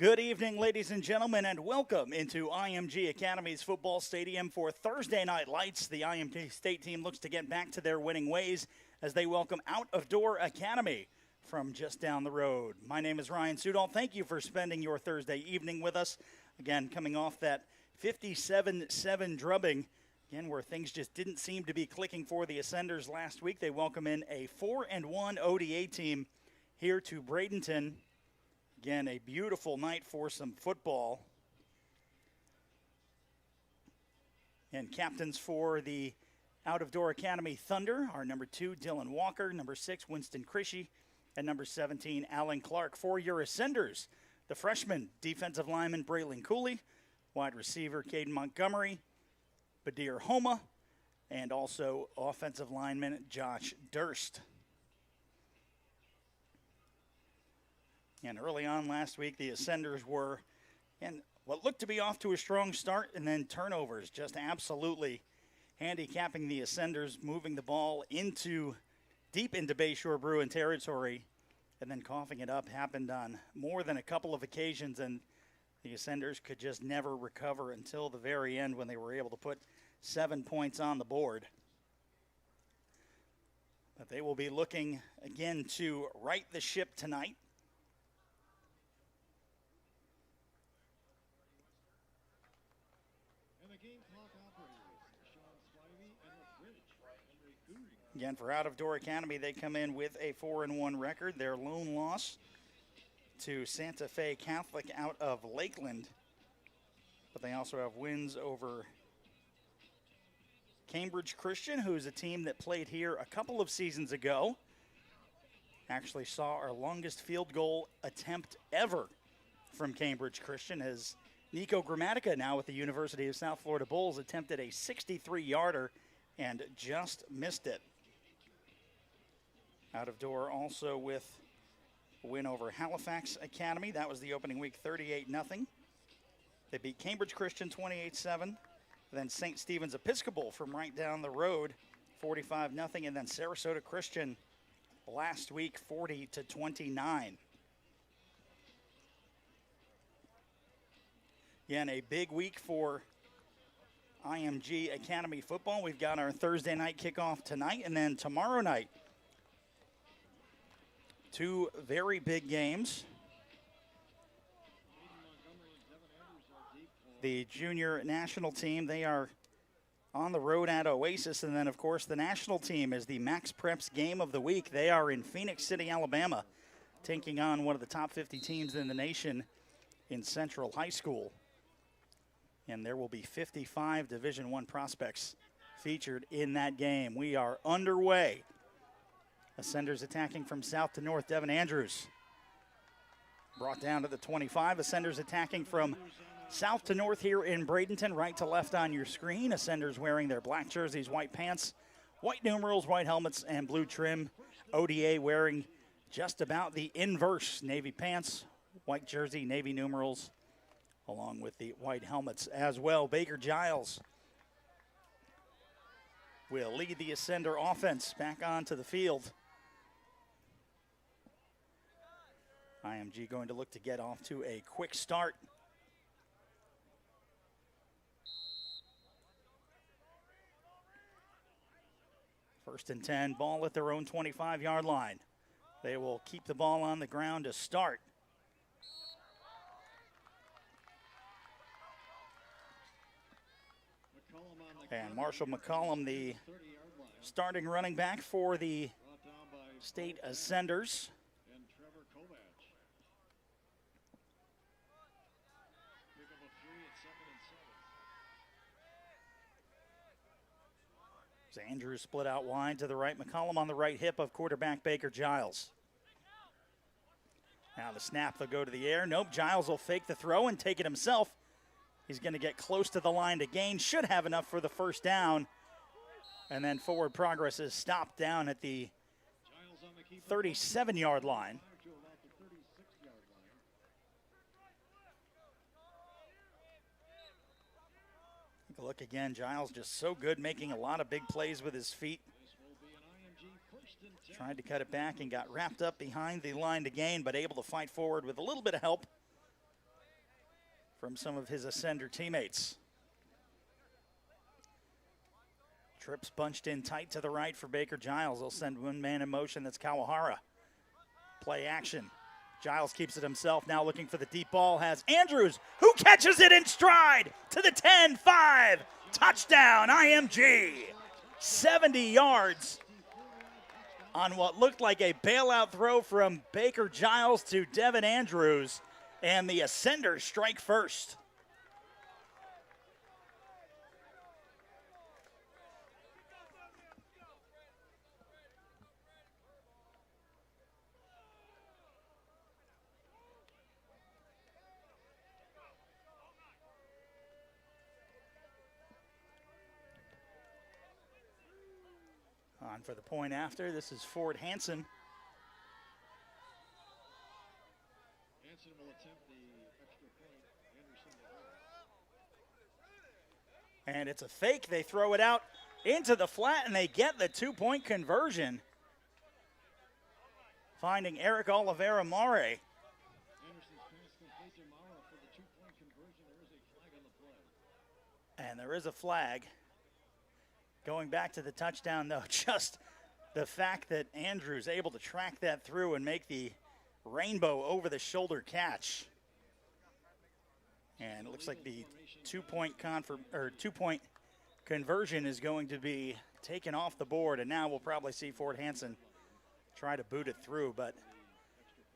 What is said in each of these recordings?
Good evening, ladies and gentlemen, and welcome into IMG Academy's football stadium for Thursday Night Lights. The IMG State team looks to get back to their winning ways as they welcome Out of Door Academy from just down the road. My name is Ryan Sudol. Thank you for spending your Thursday evening with us. Again, coming off that 57-7 drubbing, again, where things just didn't seem to be clicking for the Ascenders last week. They welcome in a 4-1 ODA team here to Bradenton. Again, a beautiful night for some football. And captains for the Out of Door Academy Thunder are number 2, Dylan Walker, number 6, Winston Krishy, and number 17, Alan Clark. For your Ascenders, the freshman defensive lineman Braylon Cooley, wide receiver Caden Montgomery, Badir Homa, and also offensive lineman Josh Durst. And early on last week, the Ascenders were in what looked to be off to a strong start, and then turnovers just absolutely handicapping the Ascenders, moving the ball deep into Bayshore Bruin territory, and then coughing it up. Happened on more than a couple of occasions, and the Ascenders could just never recover until the very end when they were able to put 7 points on the board. But they will be looking again to right the ship tonight. Again, for Out of Door Academy, they come in with a 4-1 record. Their lone loss to Santa Fe Catholic out of Lakeland. But they also have wins over Cambridge Christian, who's a team that played here a couple of seasons ago. Actually saw our longest field goal attempt ever from Cambridge Christian, as Nico Grammatica, now with the University of South Florida Bulls, attempted a 63-yarder and just missed it. Out of Door also with a win over Halifax Academy. That was the opening week, 38-0. They beat Cambridge Christian 28-7. Then St. Stephen's Episcopal from right down the road, 45-0. And then Sarasota Christian last week, 40-29. Again, a big week for IMG Academy football. We've got our Thursday night kickoff tonight, and then tomorrow night, 2 very big games. The junior national team, they are on the road at Oasis, and then, of course, the national team is the Max Preps game of the week. They are in Phoenix City, Alabama, taking on one of the top 50 teams in the nation in Central High School. And there will be 55 Division I prospects featured in that game. We are underway. Ascenders attacking from south to north. Devin Andrews brought down to the 25. Ascenders attacking from south to north here in Bradenton, right to left on your screen. Ascenders wearing their black jerseys, white pants, white numerals, white helmets, and blue trim. ODA wearing just about the inverse. Navy pants, white jersey, navy numerals, along with the white helmets as well. Baker Giles will lead the Ascender offense back onto the field. IMG going to look to get off to a quick start. First and 10, ball at their own 25-yard line. They will keep the ball on the ground to start. And Marshall McCollum, the starting running back for the State Ascenders. Andrews split out wide to the right. McCollum on the right hip of quarterback Baker Giles. Now the snap, they'll go to the air. Nope, Giles will fake the throw and take it himself. He's going to get close to the line to gain. Should have enough for the first down. And then forward progress is stopped down at the 37-yard line. Take a look again. Giles just so good, making a lot of big plays with his feet. Tried to cut it back and got wrapped up behind the line to gain, but able to fight forward with a little bit of help from some of his Ascender teammates. Trips bunched in tight to the right for Baker Giles. They'll send one man in motion. That's Kawahara. Play action. Giles keeps it himself. Now looking for the deep ball. Has Andrews, who catches it in stride to the 10-5. Touchdown, IMG. 70 yards on what looked like a bailout throw from Baker Giles to Devin Andrews. And the Ascenders strike first. On for the point after. This is Ford Hansen. Hansen will attempt the extra point. Anderson will. And it's a fake. They throw it out into the flat, and they get the 2-point conversion. Finding Eric Oliveira Mare. Anderson's pass complete to Mara for the 2-point conversion. There is a flag on the play. And there is a flag. Going back to the touchdown, though, just the fact that Andrews able to track that through and make the rainbow over-the-shoulder catch. And it looks like the 2-point conversion is going to be taken off the board, and now we'll probably see Ford Hansen try to boot it through. But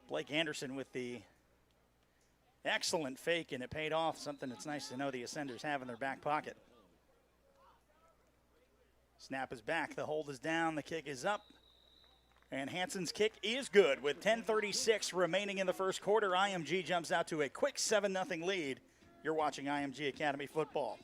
Blake Anderson with the excellent fake, and it paid off, something that's nice to know the Ascenders have in their back pocket. Snap is back, the hold is down, the kick is up, and Hansen's kick is good. With 10:36 remaining in the first quarter, IMG jumps out to a quick 7-0 lead. You're watching IMG Academy football.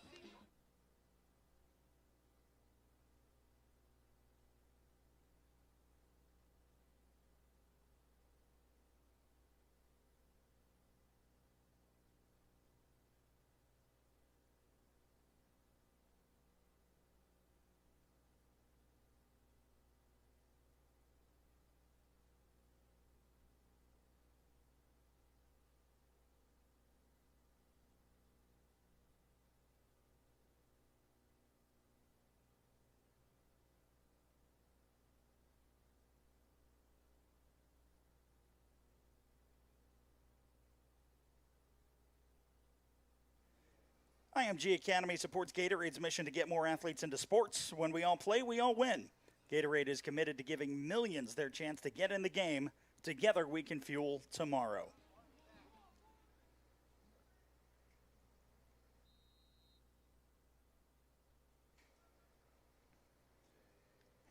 IMG Academy supports Gatorade's mission to get more athletes into sports. When we all play, we all win. Gatorade is committed to giving millions their chance to get in the game. Together, we can fuel tomorrow.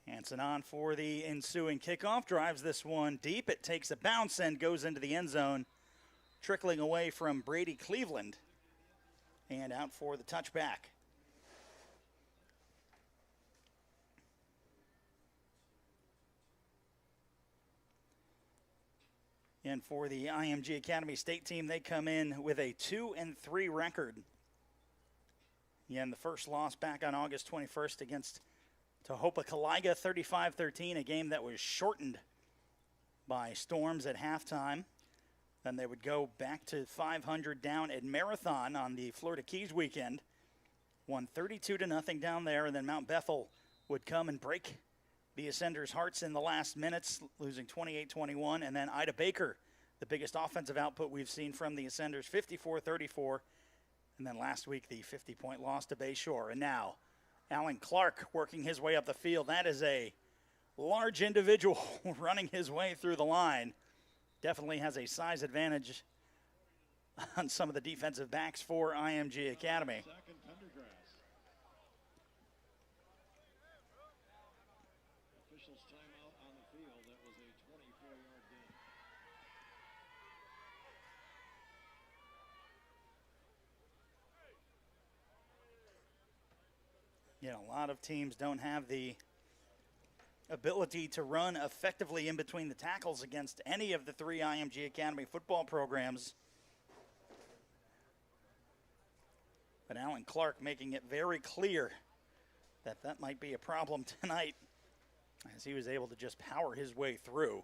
Hansen on for the ensuing kickoff. Drives this one deep. It takes a bounce and goes into the end zone, trickling away from Brady Cleveland. And out for the touchback. And for the IMG Academy State team, they come in with a 2-3 record. Yeah, and the first loss back on August 21st against Tohopa Kaliga, 35-13, a game that was shortened by storms at halftime. Then they would go back to 500 down at Marathon on the Florida Keys weekend. Won 32-0 down there, and then Mount Bethel would come and break the Ascenders' hearts in the last minutes, losing 28-21. And then Ida Baker, the biggest offensive output we've seen from the Ascenders, 54-34. And then last week, the 50-point loss to Bayshore. And now, Alan Clark working his way up the field. That is a large individual running his way through the line. Definitely has a size advantage on some of the defensive backs for IMG Academy. Second Pendergrass. Officials timeout on the field. That was a 24-yard gain. You know, a lot of teams don't have the ability to run effectively in between the tackles against any of the three IMG Academy football programs. But Alan Clark making it very clear that that might be a problem tonight, as he was able to just power his way through.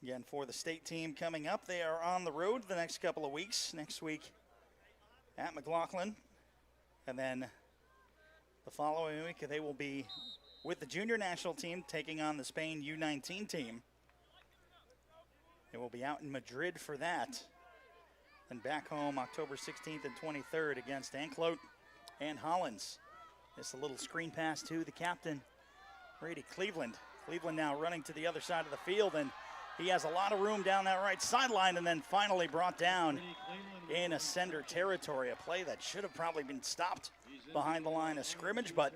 Again, for the state team coming up, they are on the road the next couple of weeks. Next week at McLaughlin. And then the following week, they will be with the junior national team taking on the Spain U19 team. They will be out in Madrid for that. And back home October 16th and 23rd against Anklote and Hollins. This a little screen pass to the captain, Brady Cleveland. Cleveland now running to the other side of the field, and he has a lot of room down that right sideline, and then finally brought down in Ascender territory. A play that should have probably been stopped behind the line of scrimmage, but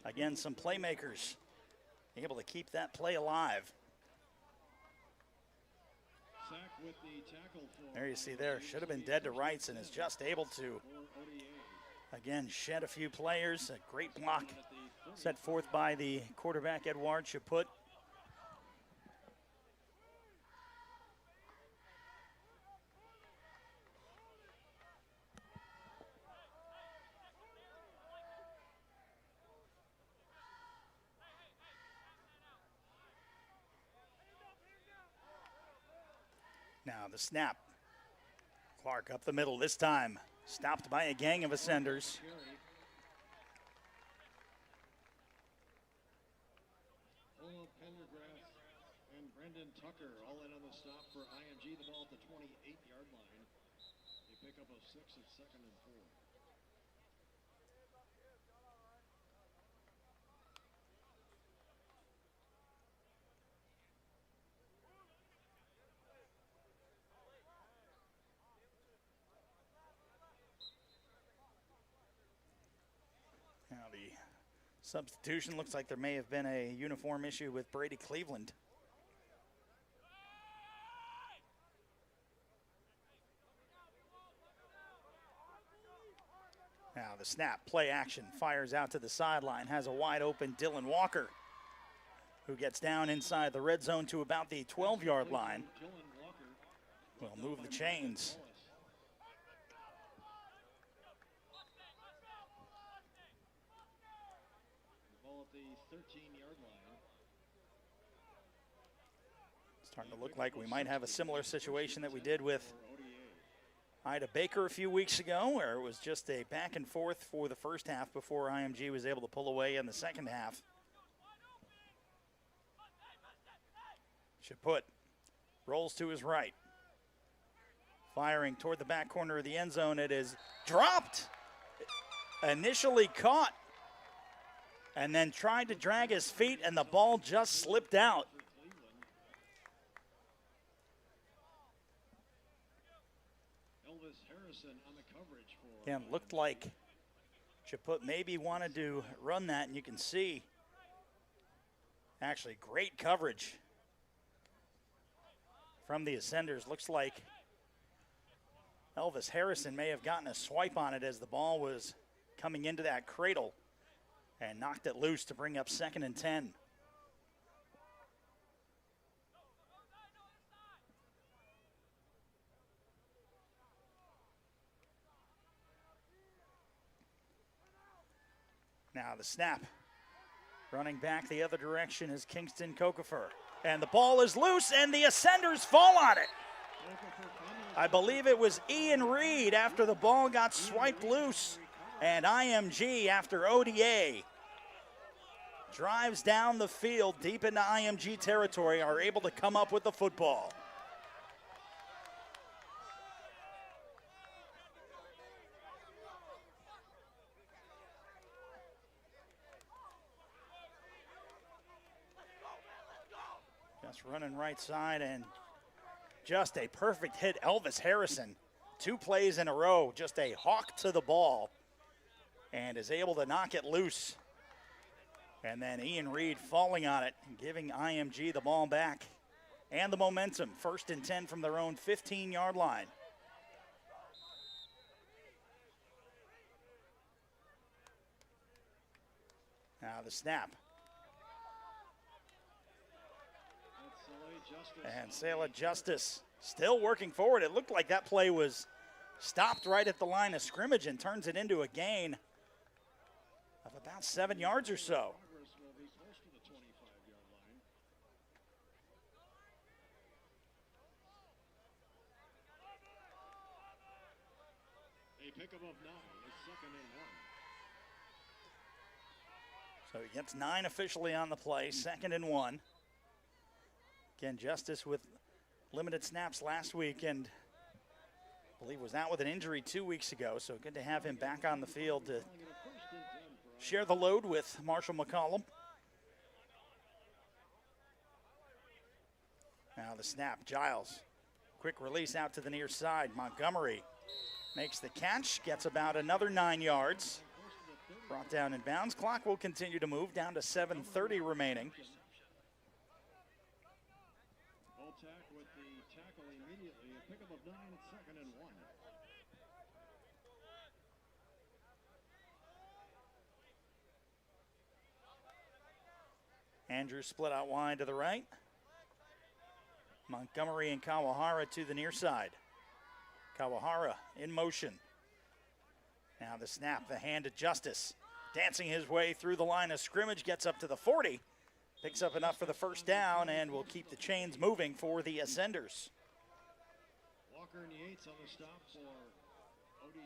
again, some playmakers able to keep that play alive. There you see there, should have been dead to rights and is just able to, again, shed a few players. A great block set forth by the quarterback, Edouard Chaput. Now the snap. Clark up the middle this time. Stopped by a gang of Ascenders. Pendergrass and Brendan Tucker all in on the stop for IMG. The ball at the 28-yard line. They pick up a 6 at 2nd and 4. Now the substitution looks like there may have been a uniform issue with Brady Cleveland. Now the snap, play action, fires out to the sideline, has a wide open Dylan Walker, who gets down inside the red zone to about the 12-yard line. Will move the chains. The 13-yard line. Starting to look like we might have a similar situation that we did with Ida Baker a few weeks ago, where it was just a back and forth for the first half before IMG was able to pull away in the second half. Chaput rolls to his right. Firing toward the back corner of the end zone. It is dropped. Initially caught. And then tried to drag his feet, and the ball just slipped out. Elvis Harrison on the coverage for. Again, looked like Chaput maybe wanted to run that, and you can see actually great coverage from the Ascenders. Looks like Elvis Harrison may have gotten a swipe on it as the ball was coming into that cradle. And knocked it loose to bring up 2nd and 10. Now the snap. Running back the other direction is Kingston Kokefer. And the ball is loose, and the Ascenders fall on it. I believe it was Ian Reed after the ball got swiped loose. And IMG, after ODA, drives down the field deep into IMG territory, are able to come up with the football. Just running right side, and just a perfect hit. Elvis Harrison, 2 plays in a row, just a hawk to the ball, and is able to knock it loose. And then Ian Reed falling on it and giving IMG the ball back and the momentum. 1st and 10 from their own 15-yard line. Now the snap. And Selah Justice still working forward. It looked like that play was stopped right at the line of scrimmage and turns it into a gain of about 7 yards or so. pickup of 9. It's 2nd and 1. So he gets 9 officially on the play, 2nd and 1. Again, Justice with limited snaps last week and I believe was out with an injury 2 weeks ago, so good to have him back on the field to share the load with Marshall McCollum. Now the snap, Giles. Quick release out to the near side. Montgomery makes the catch, gets about another 9 yards. Brought down in bounds. Clock will continue to move down to 7:30 remaining. Voltac with the tackle immediately. A pickup of 9. It's 2nd and 1. Andrews split out wide to the right. Montgomery and Kawahara to the near side. Kawahara in motion. Now the snap, the hand to Justice. Dancing his way through the line of scrimmage, gets up to the 40. Picks up enough for the first down and will keep the chains moving for the Ascenders. Walker and Yates on the stop for ODA.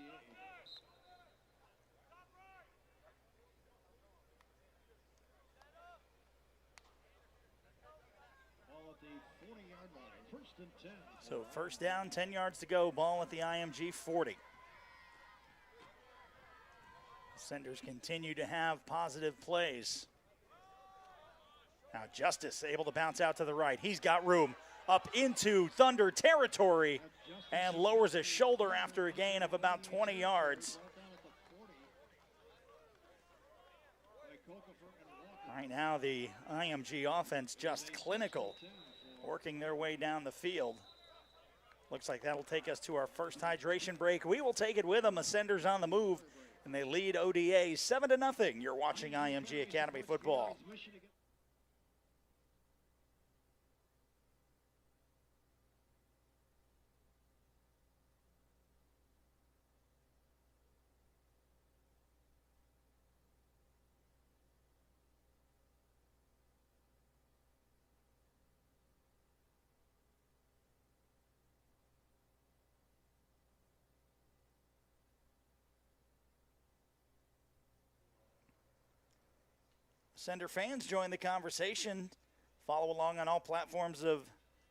Ball at the 40-yard line. 1st and 10. So first down, 10 yards to go. Ball at the IMG 40. Ascenders continue to have positive plays. Now Justice able to bounce out to the right. He's got room up into Thunder territory and lowers his shoulder after a gain of about 20 yards. Right now the IMG offense just clinical, working their way down the field. Looks like that'll take us to our first hydration break. We will take it with them. Ascenders on the move, and they lead ODA 7-0. You're watching IMG Academy football. Sender fans, join the conversation. Follow along on all platforms of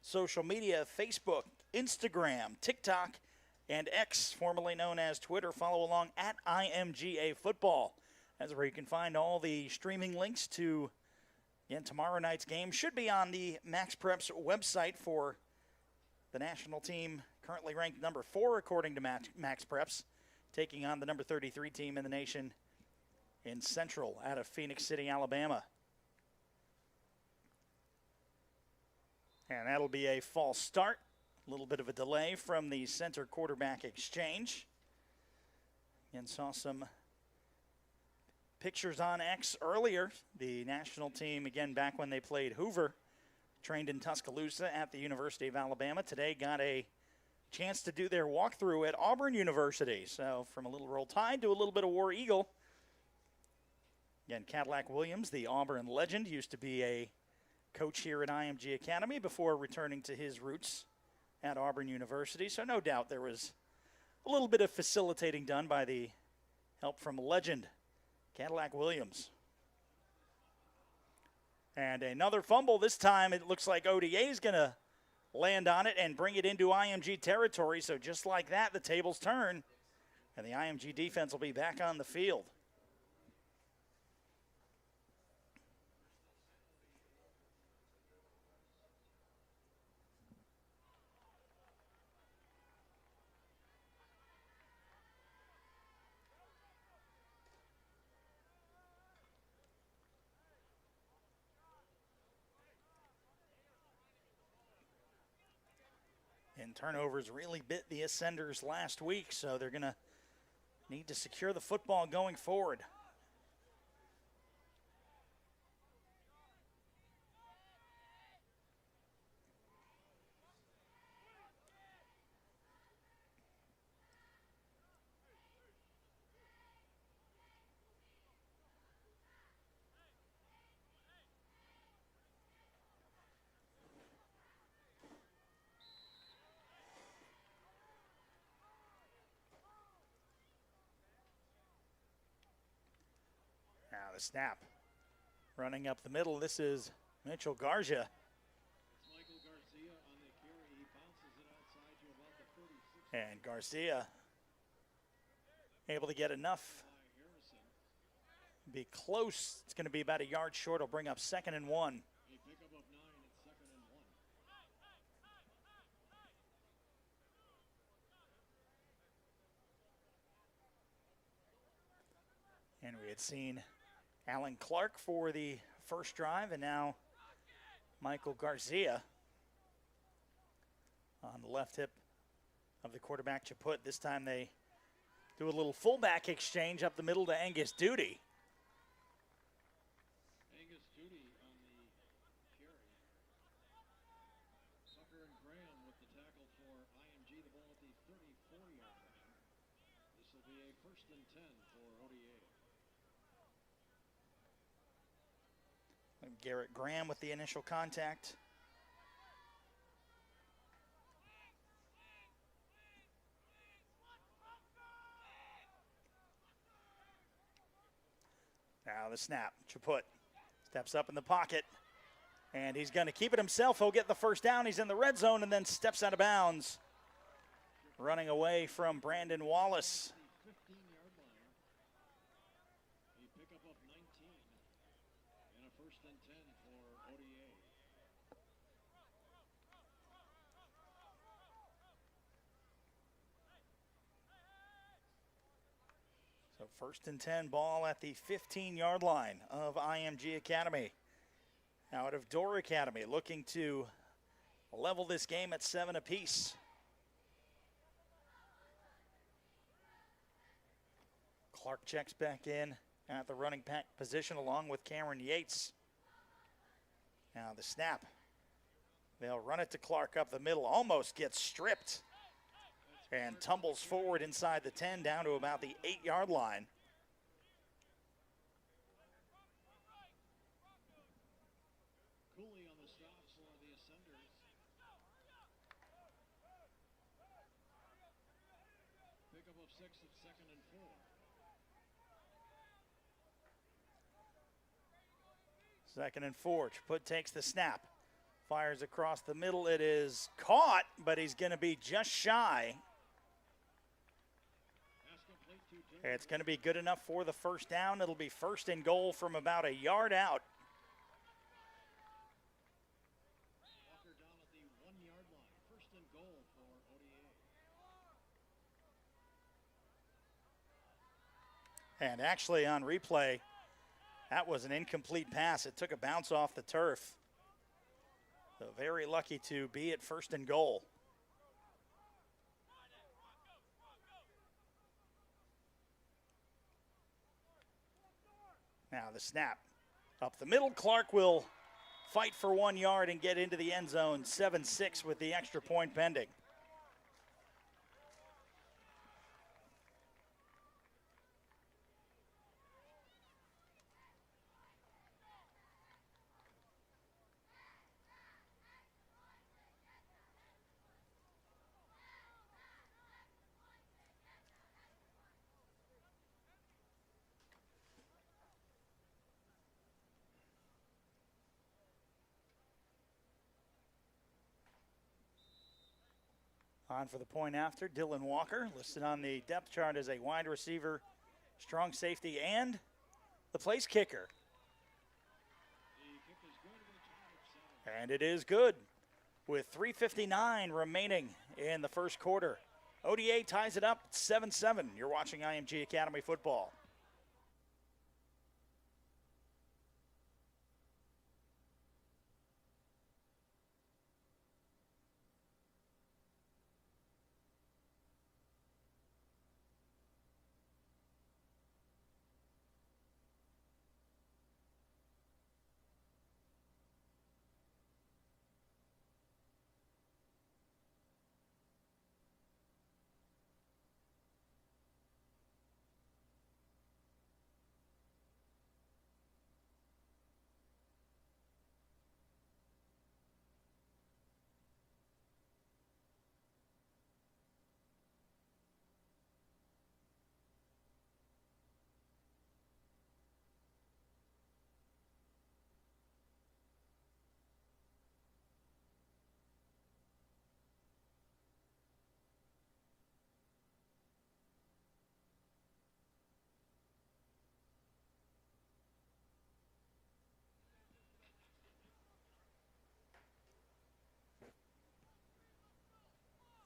social media, Facebook, Instagram, TikTok, and X, formerly known as Twitter. Follow along at IMGA Football. That's where you can find all the streaming links to tomorrow night's game. Should be on the Max Preps website for the national team, currently ranked number 4 according to Max Preps, taking on the number 33 team in the nation in Central out of Phoenix City, Alabama. And that'll be a false start. A little bit of a delay from the center quarterback exchange. And saw some pictures on X earlier. The national team, again, back when they played Hoover, trained in Tuscaloosa at the University of Alabama. Today got a chance to do their walkthrough at Auburn University. So from a little Roll Tide to a little bit of War Eagle. Again, Cadillac Williams, the Auburn legend, used to be a coach here at IMG Academy before returning to his roots at Auburn University. So no doubt there was a little bit of facilitating done by the help from legend Cadillac Williams. And another fumble. This time it looks like ODA is going to land on it and bring it into IMG territory. So just like that, the tables turn, and the IMG defense will be back on the field. And turnovers really bit the Ascenders last week, so they're going to need to secure the football going forward. the snap. Running up the middle, this is Mitchell Garza. It's Michael Garcia on the carry. He bounces it outside to about the 36. And Garcia able to get enough. Be close. It's going to be about a yard short. It'll bring up 2nd and 1. A pickup of 9. It's 2nd and 1. And we had seen Alan Clark for the first drive, and now Michael Garcia on the left hip of the quarterback Chaput. This time they do a little fullback exchange up the middle to Angus Duty. Angus Duty on the carry. Tucker and Graham with the tackle for IMG. The ball at the 34-yard line. This will be a 1st and 10 for ODA. Garrett Graham with the initial contact. Now the snap. Chaput steps up in the pocket, and he's going to keep it himself. He'll get the first down. He's in the red zone and then steps out of bounds. Running away from Brandon Wallace. 15-yard line. A pickup of 19. And a 1st and 10 for ODA. So 1st and 10, ball at the 15-yard line of IMG Academy. Out of Door Academy, looking to level this game at 7 apiece. Clark checks back in at the running back position along with Cameron Yates. Now the snap. They'll run it to Clark up the middle, almost gets stripped and tumbles forward inside the 10 down to about the 8-yard line. Cooley on the stop for the Ascenders. Pickup of 6 at 2nd and 4. Second and 4. Chaput takes the snap. Fires across the middle. It is caught, but he's going to be just shy. It's going to be good enough for the first down. It'll be 1st and goal from about a yard out. Walker down at the 1-yard line. 1st and goal for ODA. And actually on replay, that was an incomplete pass. It took a bounce off the turf. So very lucky to be at 1st and goal. Now the snap. Up the middle, Clark will fight for 1 yard and get into the end zone. 7-6 with the extra point pending. On for the point after, Dylan Walker, listed on the depth chart as a wide receiver, strong safety, and the place kicker. And it is good with 3:59 remaining in the first quarter. ODA ties it up 7-7. You're watching IMG Academy football.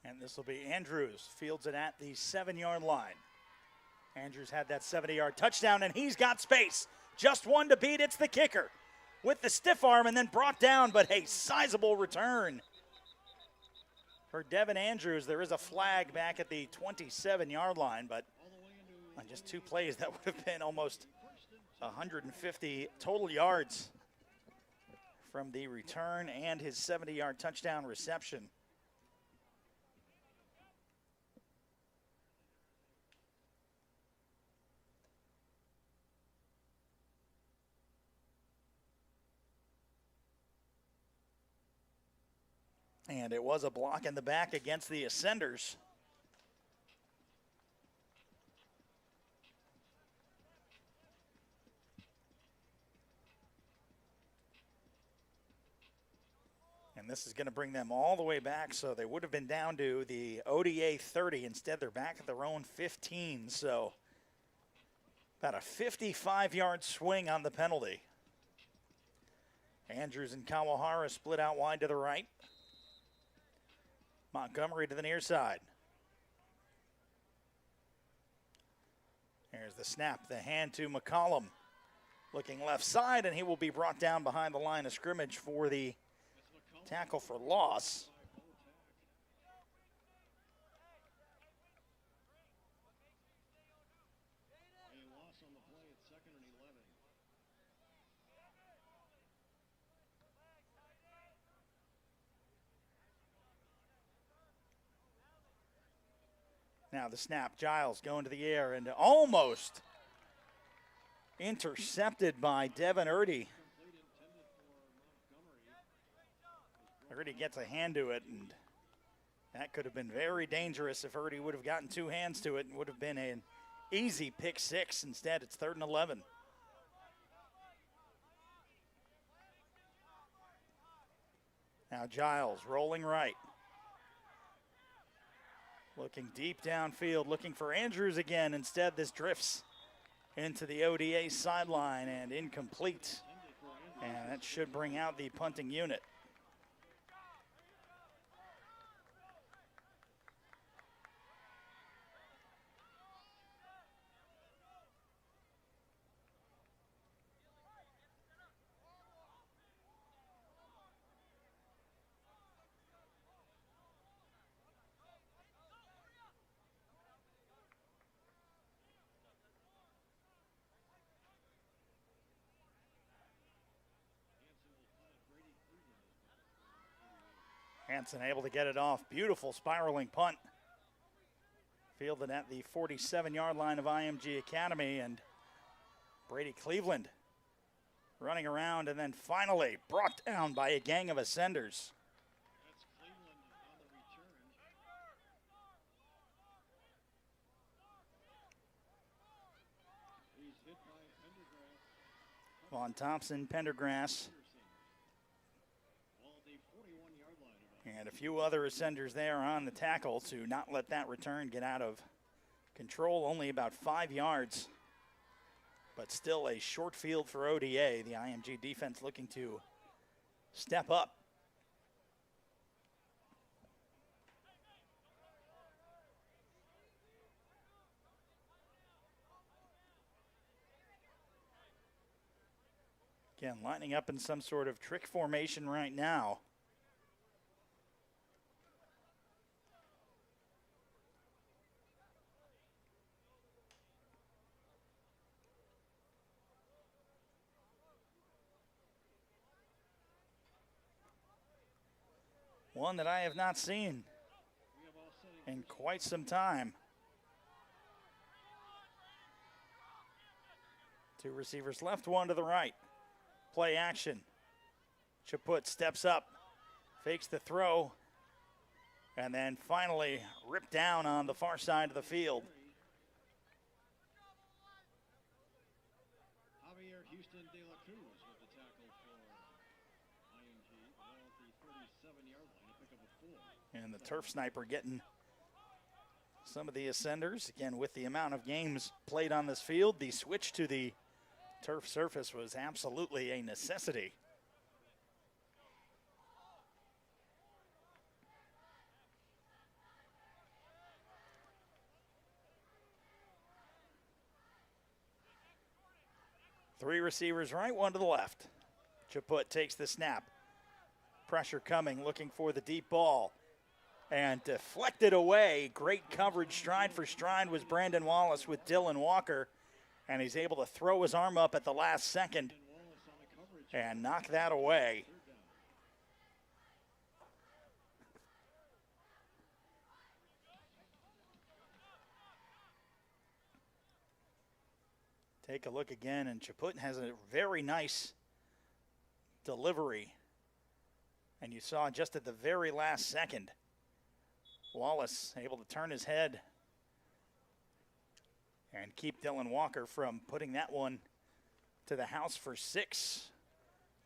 And this will be Andrews, fields it at the 7-yard line. Andrews had that 70-yard touchdown, and he's got space. Just one to beat. It's the kicker with the stiff arm and then brought down, but a sizable return for Devin Andrews. There is a flag back at the 27-yard line, but on just 2 plays, that would have been almost 150 total yards from the return and his 70-yard touchdown reception. And it was a block in the back against the Ascenders. And this is going to bring them all the way back, so they would have been down to the ODA 30. Instead, they're back at their own 15, so about a 55-yard swing on the penalty. Andrews and Kawahara split out wide to the right. Montgomery to the near side. There's the snap, the hand to McCollum. Looking left side, and he will be brought down behind the line of scrimmage for the tackle for loss. Now the snap, Giles going to the air and almost intercepted by Devin Erdy. Erdy gets a hand to it, and that could have been very dangerous if Erdy would have gotten 2 hands to it and would have been an easy pick 6. Instead, it's 3rd and 11. Now Giles rolling right. Looking deep downfield, looking for Andrews again. Instead, this drifts into the ODA sideline and incomplete. And that should bring out the punting unit. Hanson able to get it off. Beautiful spiraling punt. Fielded at the 47-yard line of IMG Academy, and Brady Cleveland running around and then finally brought down by a gang of Ascenders. That's Cleveland on the return. He's hit by Pendergrass. Von Thompson, Pendergrass, and a few other Ascenders there on the tackle to not let that return get out of control. Only about 5 yards, but still a short field for ODA. The IMG defense looking to step up. Again, lining up in some sort of trick formation right now. One that I have not seen in quite some time. 2 receivers left, 1 to the right. Play action. Chaput steps up, fakes the throw, and then finally ripped down on the far side of the field. Javier Houston de la Cruz with the tackle for IMG. Well, at the 37-yard line to pick up a 4. And the turf sniper getting some of the Ascenders. Again, with the amount of games played on this field, the switch to the turf surface was absolutely a necessity. Three receivers right, one to the left. Chaput takes the snap. Pressure coming, looking for the deep ball. And deflected away. Great coverage, stride for stride, was Brandon Wallace with Dylan Walker. And he's able to throw his arm up at the last second and knock that away. Take a look again, and Chaput has a very nice delivery. And you saw just at the very last second, Wallace able to turn his head and keep Dylan Walker from putting that one to the house for 6.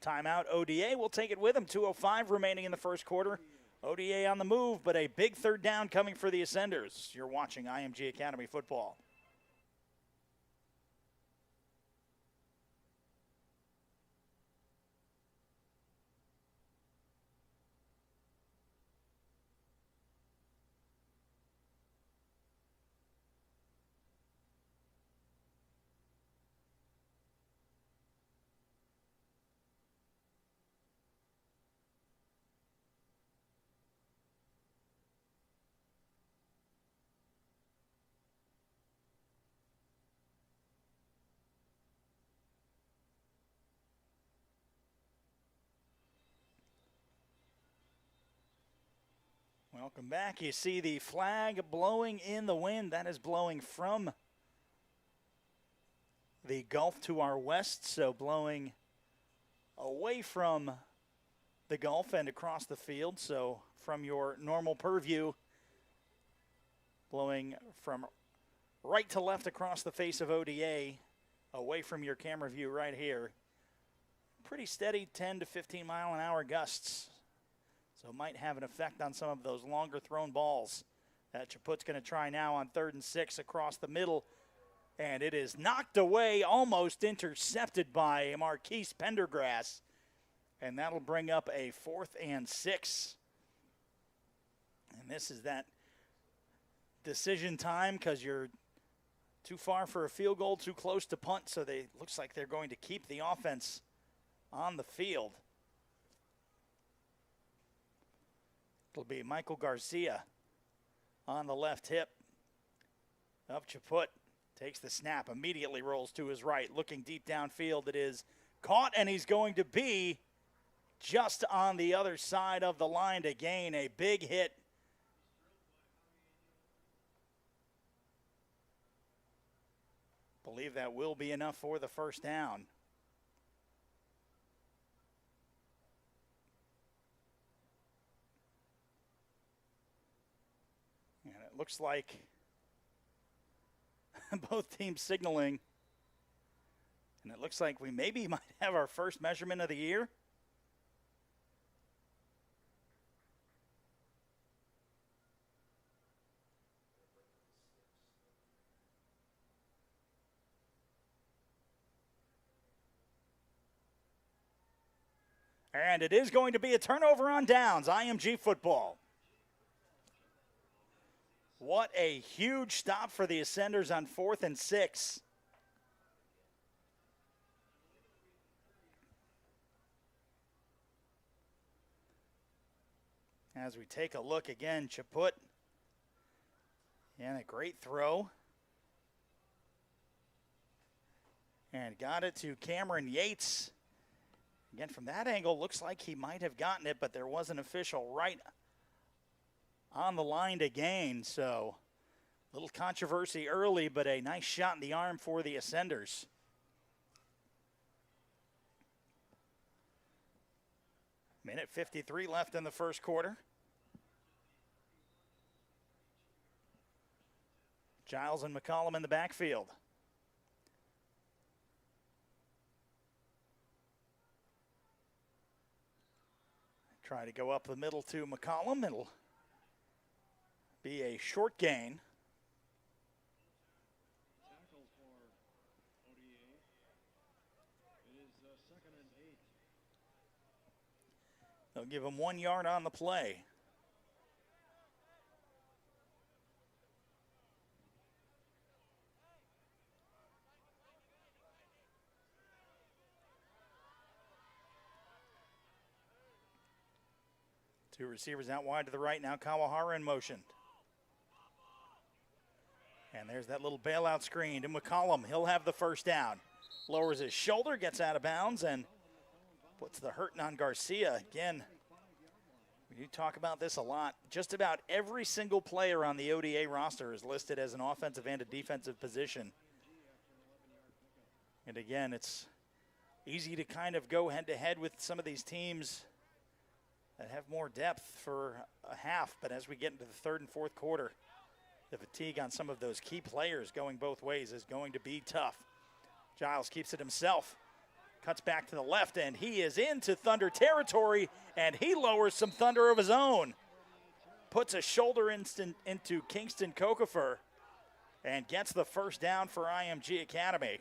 Timeout, ODA will take it with him. 2:05 remaining in the first quarter. ODA on the move, but a big third down coming for the Ascenders. You're watching IMG Academy football. Welcome back. You see the flag blowing in the wind. That is blowing from the Gulf to our west, so blowing away from the Gulf and across the field. So from your normal purview, blowing from right to left across the face of ODA, away from your camera view right here. Pretty steady 10 to 15 mile an hour gusts. So it might have an effect on some of those longer thrown balls that Chaput's going to try now on 3rd and 6 across the middle. And it is knocked away, almost intercepted by Marquise Pendergrass. And that'll bring up a 4th and 6. And this is that decision time because you're too far for a field goal, too close to punt. So looks like they're going to keep the offense on the field. It'll be Michael Garcia on the left hip of Chaput. Takes the snap, immediately rolls to his right, looking deep downfield. It is caught, and he's going to be just on the other side of the line to gain a big hit. Believe that will be enough for the first down. And it looks like both teams signaling. And it looks like we maybe might have our first measurement of the year. And it is going to be a turnover on downs, IMG football. What a huge stop for the Ascenders on 4th and 6. As we take a look again, Chaput, and a great throw. And got it to Cameron Yates. Again, from that angle, looks like he might have gotten it, but there was an official right on the line to gain. So a little controversy early, but a nice shot in the arm for the Ascenders. Minute 53 left in the first quarter. Giles and McCollum in the backfield. Try to go up the middle to McCollum. It'll be a short gain. Tackle for ODA. It is 2nd and 8. They'll give him 1 yard on the play. Two receivers out wide to the right. Now Kawahara in motion. And there's that little bailout screen to McCollum. He'll have the first down. Lowers his shoulder, gets out of bounds, and puts the hurting on Garcia. Again, we do talk about this a lot. Just about every single player on the ODA roster is listed as an offensive and a defensive position. And again, it's easy to kind of go head-to-head with some of these teams that have more depth for a half, but as we get into the third and fourth quarter, the fatigue on some of those key players going both ways is going to be tough. Giles keeps it himself, cuts back to the left, and he is into Thunder territory, and he lowers some thunder of his own. Puts a shoulder into Kingston Kokafer and gets the first down for IMG Academy.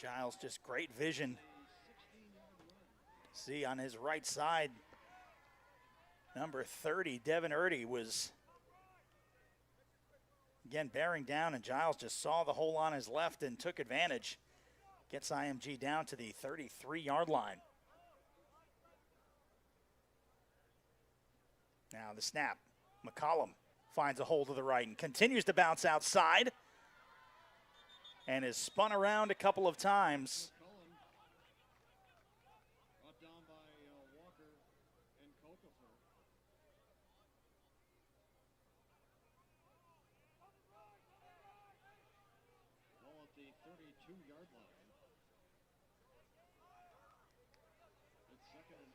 Giles, just great vision. See on his right side, number 30, Devin Erdy, was again bearing down, and Giles just saw the hole on his left and took advantage. Gets IMG down to the 33-yard line. Now the snap. McCollum finds a hole to the right and continues to bounce outside and is spun around a couple of times. Brought down by Walker and Kokafer. Ball at the 32-yard line.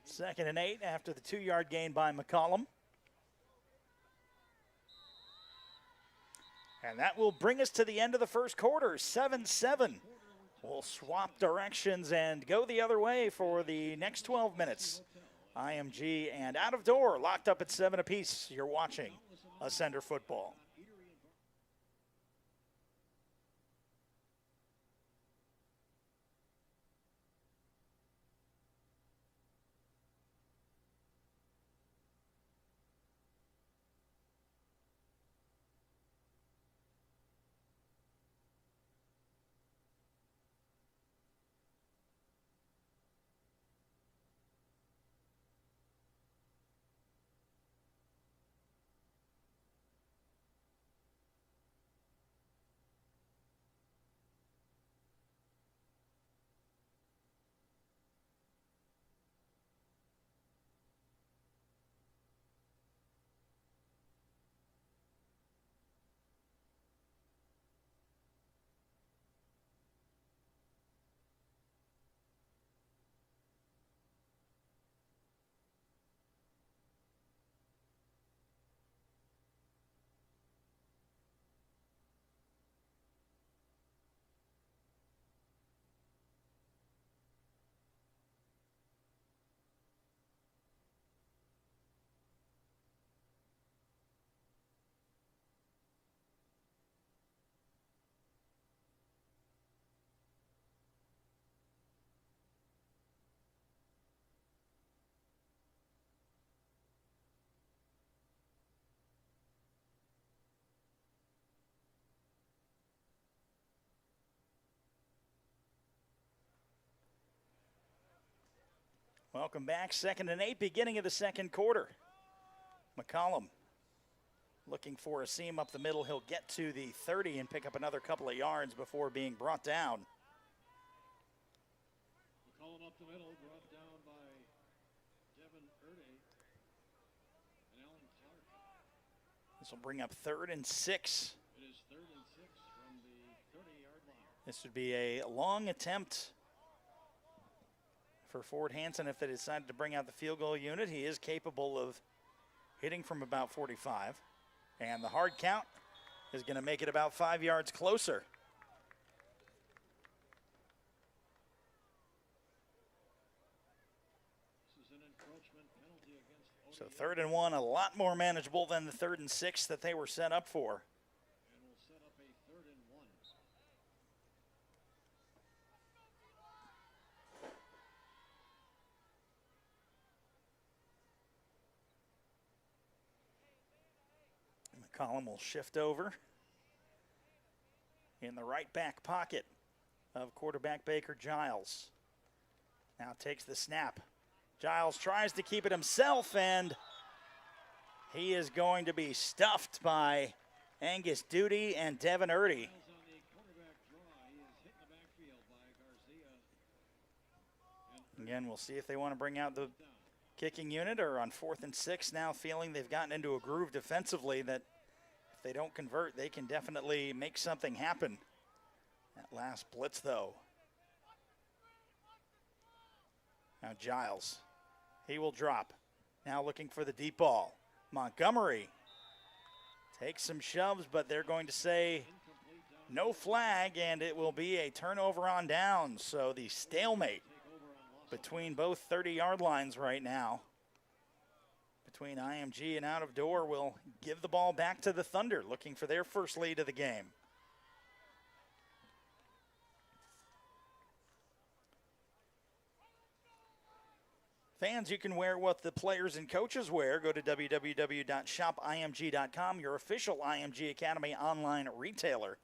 It's Second and 8 after the 2-yard gain by McCollum. And that will bring us to the end of the first quarter, 7-7. We'll swap directions and go the other way for the next 12 minutes. IMG and Out of Door locked up at 7 apiece. You're watching Ascender Football. Welcome back, 2nd and 8, beginning of the second quarter. McCollum looking for a seam up the middle. He'll get to the 30 and pick up another couple of yards before being brought down. McCollum up the middle, brought down by Devin Erdy and Alan Clark. This will bring up 3rd and 6. It is 3rd and 6 from the 30-yard line. This would be a long attempt for Ford Hansen if they decided to bring out the field goal unit. He is capable of hitting from about 45. And the hard count is going to make it about 5 yards closer. This is an encroachment penalty against So ODA. 3rd and 1, a lot more manageable than the 3rd and 6 that they were set up for. And we'll set up a 3rd and 1. McCollum will shift over in the right back pocket. of quarterback Baker Giles. Now takes the snap. Giles tries to keep it himself, and he is going to be stuffed by Angus Duty and Devin Erdy. Again, we'll see if they want to bring out the kicking unit, or on 4th and 6 now, feeling they've gotten into a groove defensively that if they don't convert, they can definitely make something happen. That last blitz, though. Now Giles, he will drop. Now looking for the deep ball. Montgomery takes some shoves, but they're going to say no flag, and it will be a turnover on downs. So the stalemate between both 30-yard lines right now, between IMG and Out of Door, will give the ball back to the Thunder, looking for their first lead of the game. Fans, you can wear what the players and coaches wear. Go to www.shopimg.com, your official IMG Academy online retailer.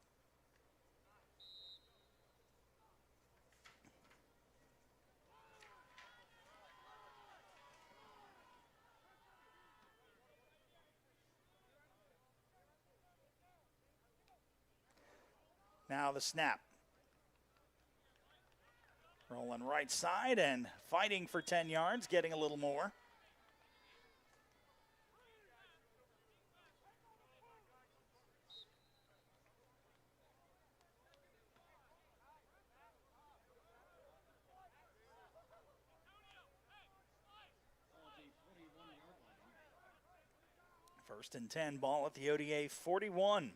Now the snap. Rolling right side and fighting for 10 yards, getting a little more. First and 10, ball at the ODA 41.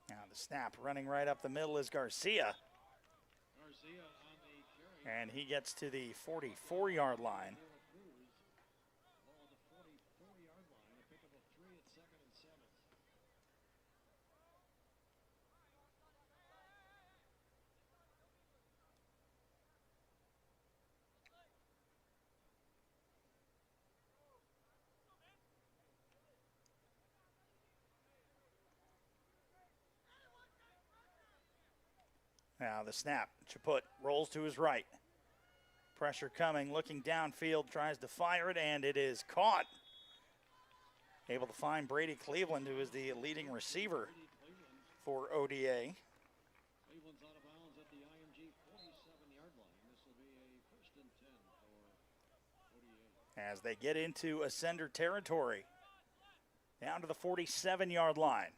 Now the snap, running right up the middle is Garcia. And he gets to the 44-yard line. Now the snap, Chaput rolls to his right. Pressure coming, looking downfield, tries to fire it, and it is caught. Able to find Brady Cleveland, who is the leading receiver for ODA. Cleveland's out of bounds at the IMG 47-yard line. This will be a first and 10 for ODA. As they get into Ascender territory, down to the 47-yard line.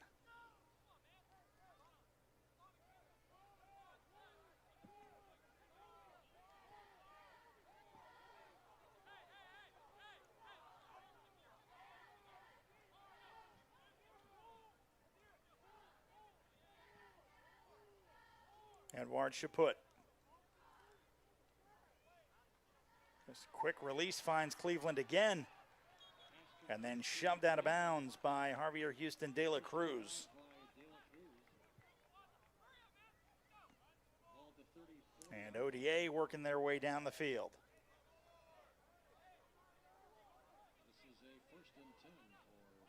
Edward Chaput. This quick release finds Cleveland again, and then shoved out of bounds by Javier Houston de la Cruz. And ODA working their way down the field. This is a first and 10 for ODA.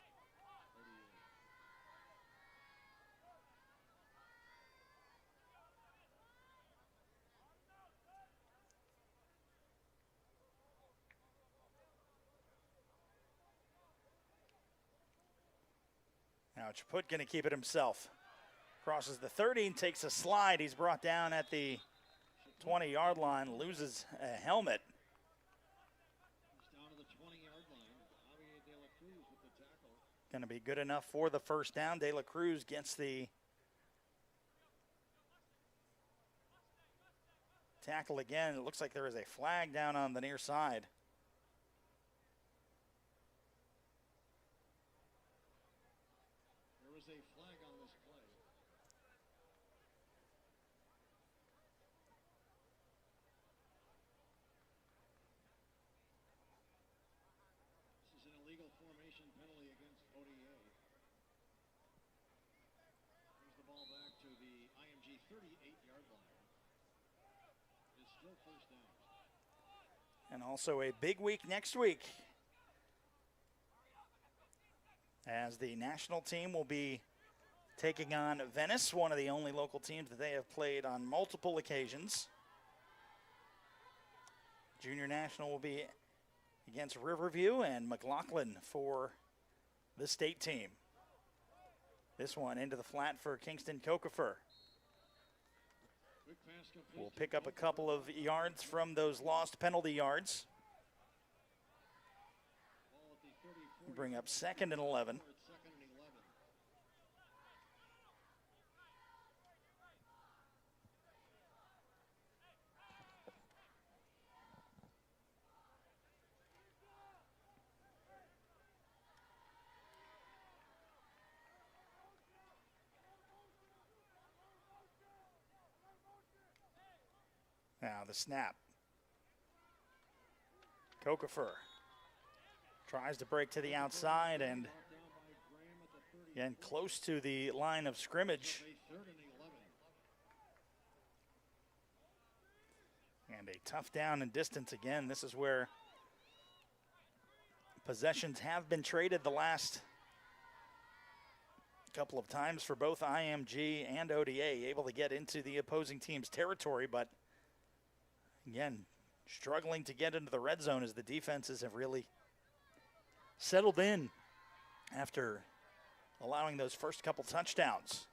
Now Chaput going to keep it himself. Crosses the 30 and takes a slide. He's brought down at the 20-yard line, loses a helmet. He's down to the 20-yard line. Javier de la Cruz with the tackle. Going to be good enough for the first down. De la Cruz gets the tackle again. It looks like there is a flag down on the near side. There was a flag on this play. This is an illegal formation penalty against ODA. Brings the ball back to the IMG 38-yard line. It's still first down. And also a big week next week, as the national team will be taking on Venice, one of the only local teams that they have played on multiple occasions. Junior National will be against Riverview, and McLaughlin for the state team. This one into the flat for Kingston Kokefer. We'll pick up a couple of yards from those lost penalty yards. Bring up 2nd and 11. Now the snap. Kokefer tries to break to the outside and again close to the line of scrimmage. And a tough down and distance again. This is where possessions have been traded the last couple of times for both IMG and ODA, able to get into the opposing team's territory, but again, struggling to get into the red zone as the defenses have really settled in after allowing those first couple touchdowns.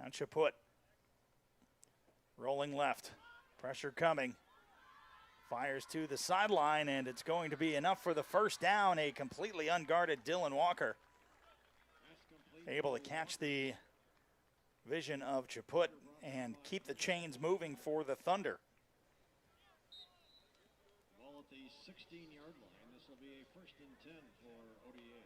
Now Chaput rolling left, pressure coming, fires to the sideline, and it's going to be enough for the first down. A completely unguarded Dylan Walker able to catch the vision of Chaput and keep the chains moving for the Thunder. Ball at the 16-yard line. This will be a 1st and 10 for ODA.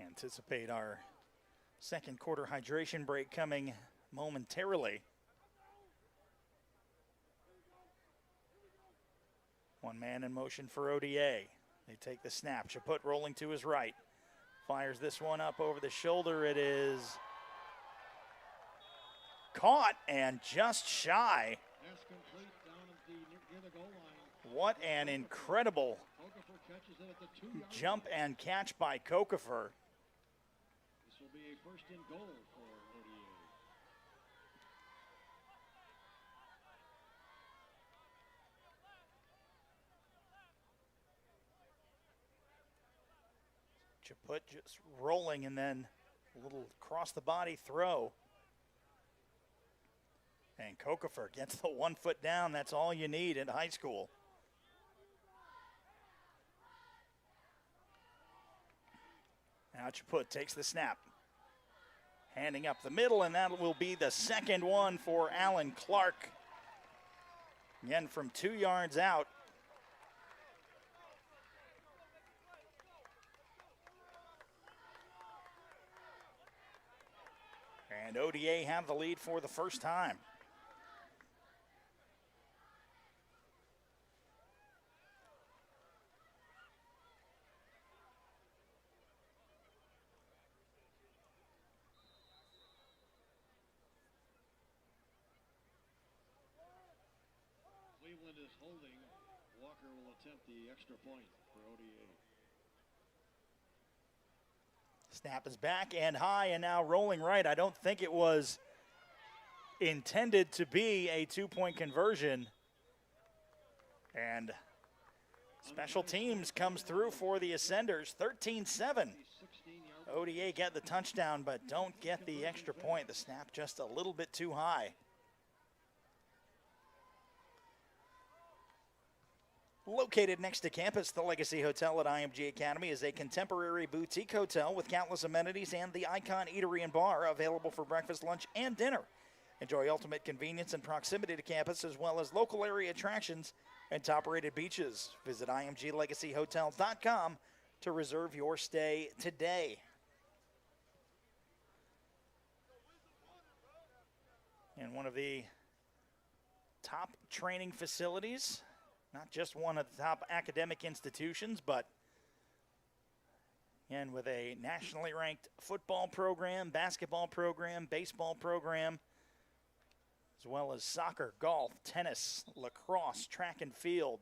Anticipate our second quarter hydration break coming momentarily. One man in motion for ODA. They take the snap. Chaput rolling to his right. Fires this one up over the shoulder. It is caught and just shy. Pass complete down at near the goal line. What an incredible Kokefer catches it at the 2-yard jump and catch by Kokefer. This will be a 1st and goal for ODA. Chaput just rolling and then a little cross the body throw. And Kokefer gets the 1 foot down. That's all you need in high school. Now Chaput takes the snap. Handing up the middle, and that will be the second one for Alan Clark. Again, from 2 yards out. And ODA have the lead for the first time. Cleveland is holding. Walker will attempt the extra point for ODA. Snap is back and high and now rolling right. I don't think it was intended to be a 2-point conversion. And special teams comes through for the Ascenders, 13-7. ODA get the touchdown, but don't get the extra point. The snap just a little bit too high. Located next to campus, the Legacy Hotel at IMG Academy is a contemporary boutique hotel with countless amenities and the Icon Eatery and Bar available for breakfast, lunch, and dinner. Enjoy ultimate convenience and proximity to campus as well as local area attractions and top-rated beaches. Visit imglegacyhotel.com to reserve your stay today. And one of the top training facilities, not just one of the top academic institutions, but And with a nationally ranked football program, basketball program, baseball program, as well as soccer, golf, tennis, lacrosse, track and field,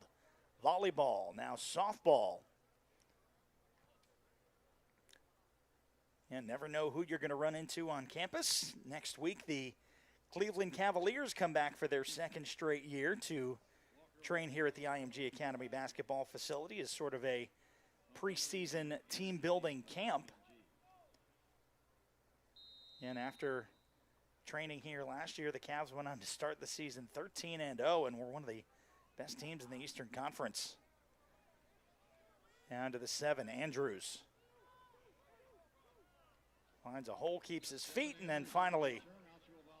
volleyball, now softball. And never know who you're going to run into on campus. Next week, the Cleveland Cavaliers come back for their second straight year to train here at the IMG Academy basketball facility as sort of a preseason team building camp. And after training here last year, the Cavs went on to start the season 13-0 and were one of the best teams in the Eastern Conference. Down to the 7, Andrews. Finds a hole, keeps his feet, and then finally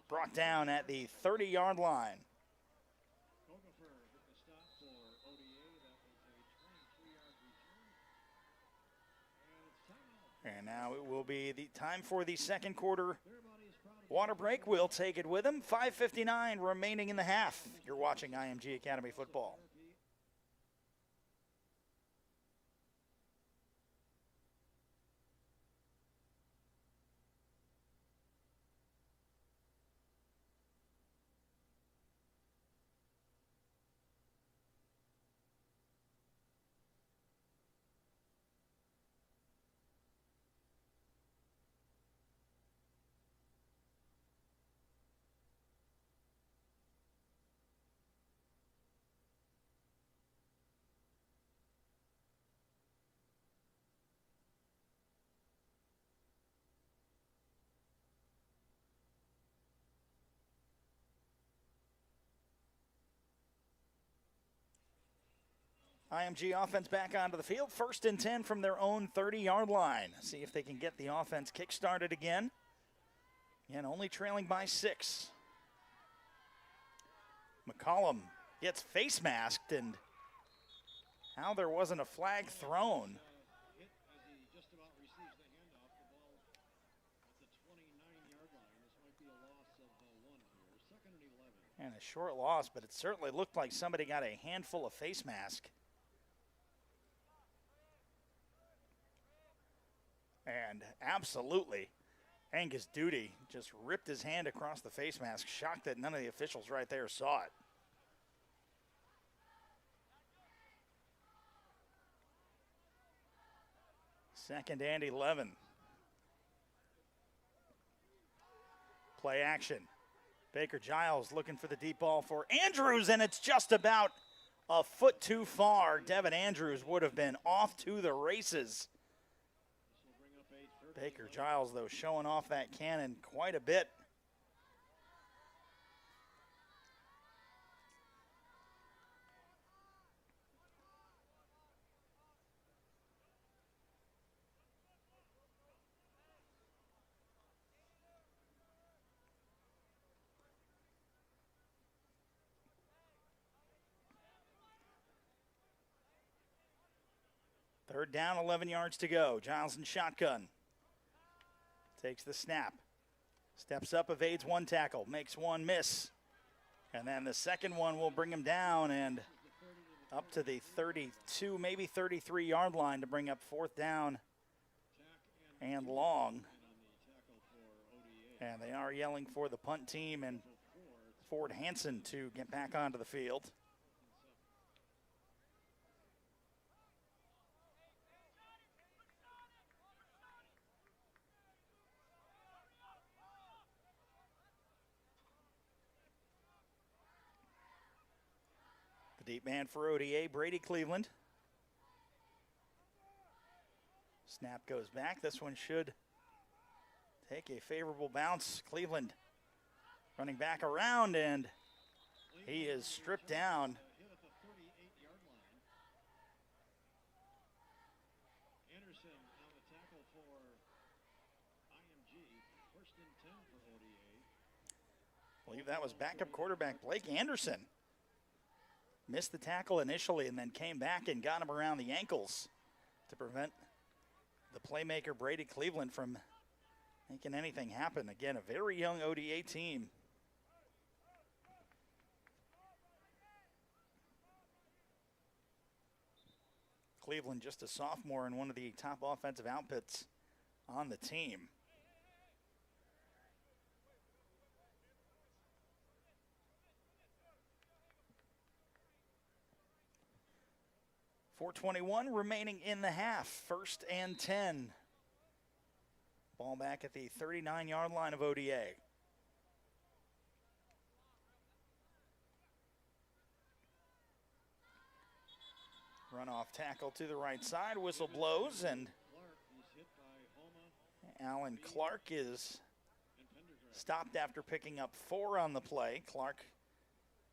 brought down at the 30-yard line. And now it will be the time for the second quarter water break. We'll take it with him. 5:59 remaining in the half. You're watching IMG Academy football. IMG offense back onto the field. 1st and 10 from their own 30-yard line. See if they can get the offense kick-started again. And only trailing by 6. McCollum gets face masked, and how there wasn't a flag thrown. And a short loss, but it certainly looked like somebody got a handful of face mask. And absolutely, Angus Duty just ripped his hand across the face mask, shocked that none of the officials right there saw it. Second and 11. Play action. Baker Giles looking for the deep ball for Andrews, and it's just about a foot too far. Devin Andrews would have been off to the races. Baker Giles, though, showing off that cannon quite a bit. Third down, 11 yards to go. Giles in shotgun. Takes the snap. Steps up, evades one tackle, makes one miss. And then the second one will bring him down and up to the 32, maybe 33-yard line to bring up 4th down and long. And they are yelling for the punt team and Ford Hansen to get back onto the field. Deep man for ODA, Brady Cleveland. Snap goes back. This one should take a favorable bounce. Cleveland running back around, and he is stripped down. Anderson on the tackle for IMG. 1st and 10 for ODA. I believe that was backup quarterback Blake Anderson. Missed the tackle initially and then came back and got him around the ankles to prevent the playmaker Brady Cleveland from making anything happen. Again, a very young ODA team. Cleveland, just a sophomore and one of the top offensive outputs on the team. .421 remaining in the half. 1st and 10. Ball back at the 39-yard line of ODA. Runoff tackle to the right side. Whistle blows, and Alan Clark is stopped after picking up 4 on the play. Clark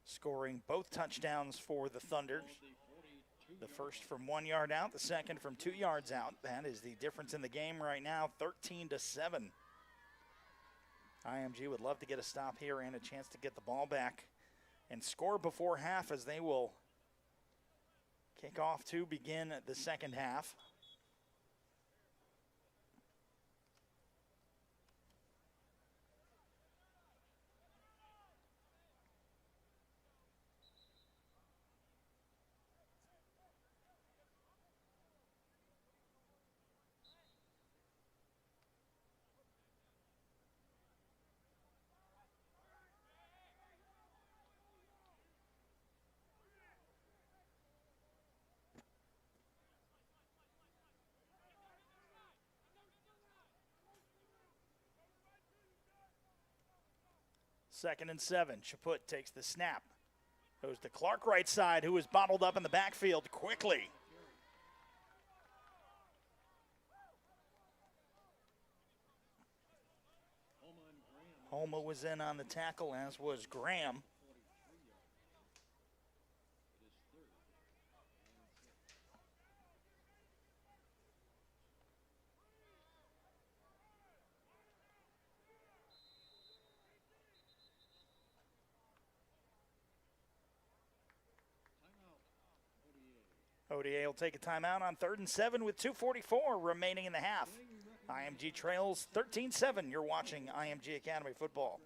scoring both touchdowns for the Thunders. The first from 1 yard out, the second from 2 yards out. That is the difference in the game right now, 13-7. IMG would love to get a stop here and a chance to get the ball back and score before half, as they will kick off to begin the second half. Second and 7. Chaput takes the snap. Goes to Clark right side, who is bottled up in the backfield quickly. Homa was in on the tackle, as was Graham. ODA will take a timeout on 3rd and 7 with 2:44 remaining in the half. IMG trails 13-7. You're watching IMG Academy football.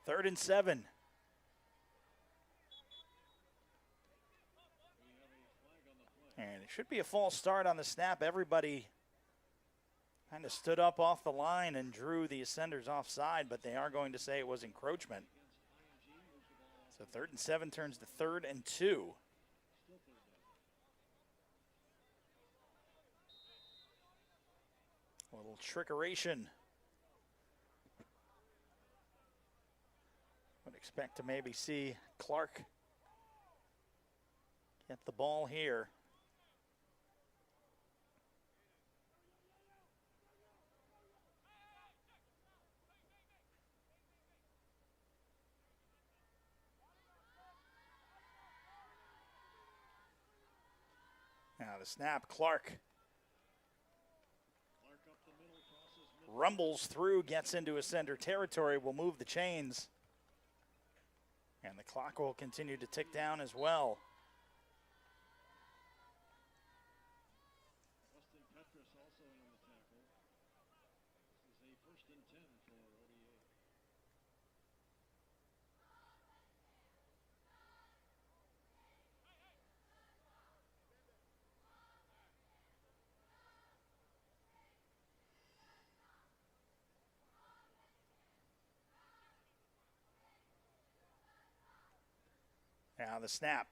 Third and 7. And it should be a false start on the snap. Everybody kind of stood up off the line and drew the Ascenders offside, but they are going to say it was encroachment. So 3rd and 7 turns to 3rd and 2. A little trickeration. Would expect to maybe see Clark get the ball here. Now the snap, Clark rumbles through, gets into Ascender territory, will move the chains. And the clock will continue to tick down as well. Weston Petrus also in on the tackle. This is a 1st and 10 for ODA. Now the snap.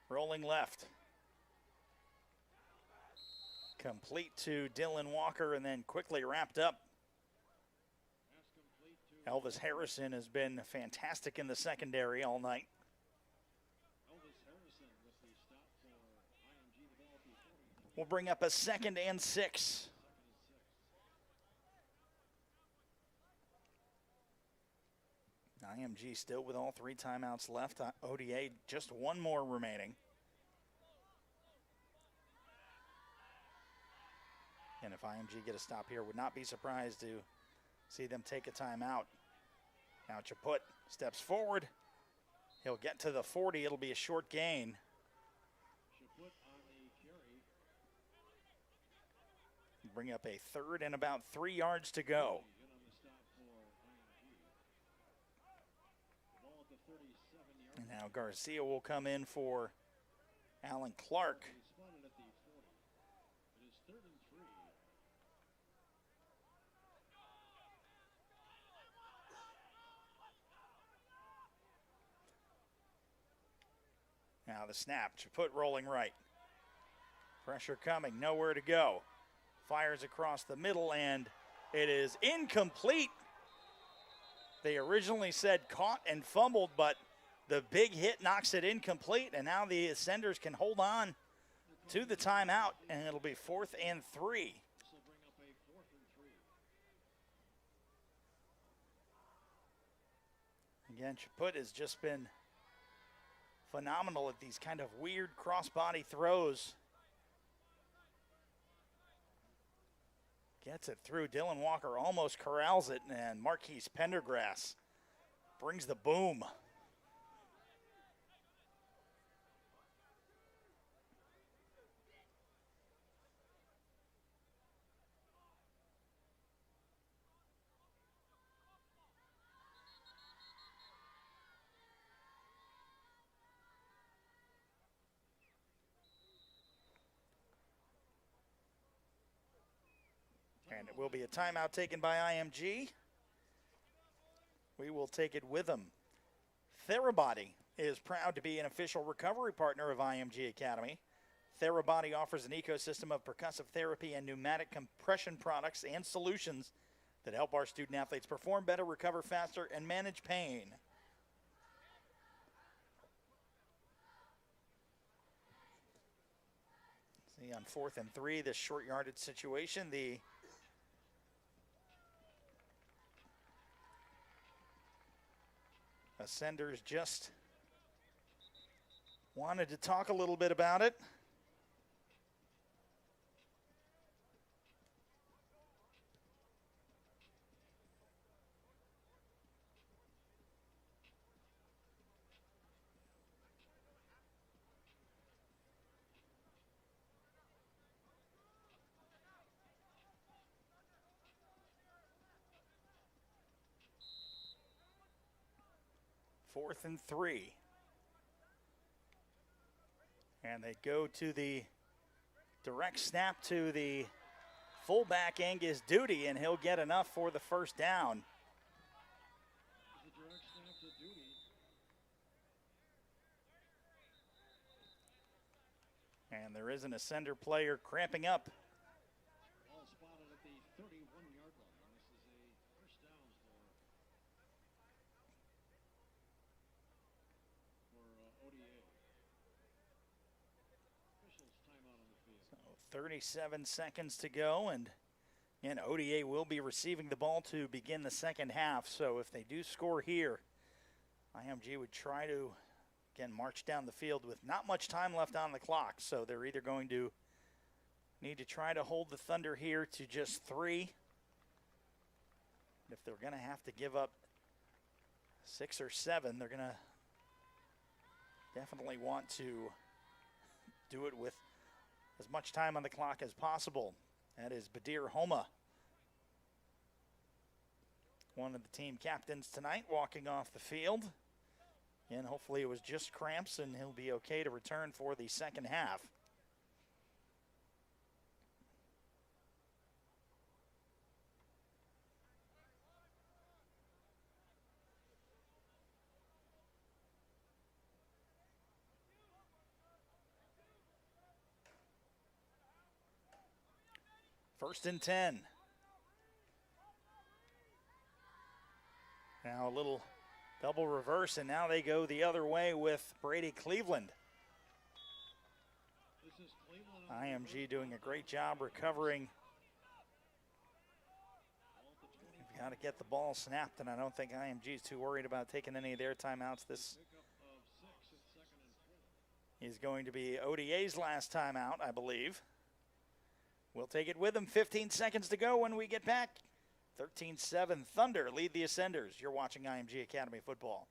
Rolling left. Complete to Dylan Walker and then quickly wrapped up. Elvis Harrison has been fantastic in the secondary all night. We'll bring up a 2nd and 6. IMG still with all 3 timeouts left. ODA just 1 more remaining. And if IMG get a stop here, would not be surprised to see them take a timeout. Now Chaput steps forward. He'll get to the 40. It'll be a short gain. Bring up a 3rd and about 3 yards to go. And now Garcia will come in for Alan Clark. Now the snap, Chaput rolling right. Pressure coming, nowhere to go. Fires across the middle and it is incomplete. They originally said caught and fumbled, but the big hit knocks it incomplete, and now the Ascenders can hold on to the timeout, and it'll be 4th and 3. Again, Chaput has just been phenomenal at these kind of weird crossbody throws. Gets it through. Dylan Walker almost corrals it, and Marquise Pendergrass brings the boom. And it will be a timeout taken by IMG. We will take it with them. Therabody is proud to be an official recovery partner of IMG Academy. Therabody offers an ecosystem of percussive therapy and pneumatic compression products and solutions that help our student athletes perform better, recover faster, and manage pain. See, on 4th and 3, this short yardage situation, the Ascenders just wanted to talk a little bit about it. Fourth and 3. And they go to the direct snap to the fullback Angus Duty, and he'll get enough for the first down. And there is an Ascender player cramping up. Ball spotted at the 31-yard line. This is a first down for ODA. Officials timeout on the field. So 37 seconds to go, and ODA will be receiving the ball to begin the second half. So if they do score here, IMG would try to, again, march down the field with not much time left on the clock. So they're either going to need to try to hold the Thunder here to just 3. If they're going to have to give up 6 or 7, they're going to definitely want to do it with as much time on the clock as possible. That is Badir Homa, one of the team captains tonight, walking off the field. And hopefully it was just cramps and he'll be okay to return for the second half. First and 10. Now a little double reverse, and now they go the other way with Brady Cleveland. IMG doing a great job recovering. You've got to get the ball snapped, and I don't think IMG is too worried about taking any of their timeouts. This is going to be ODA's last timeout, I believe. We'll take it with them. 15 seconds to go when we get back. 13-7 Thunder lead the Ascenders. You're watching IMG Academy Football.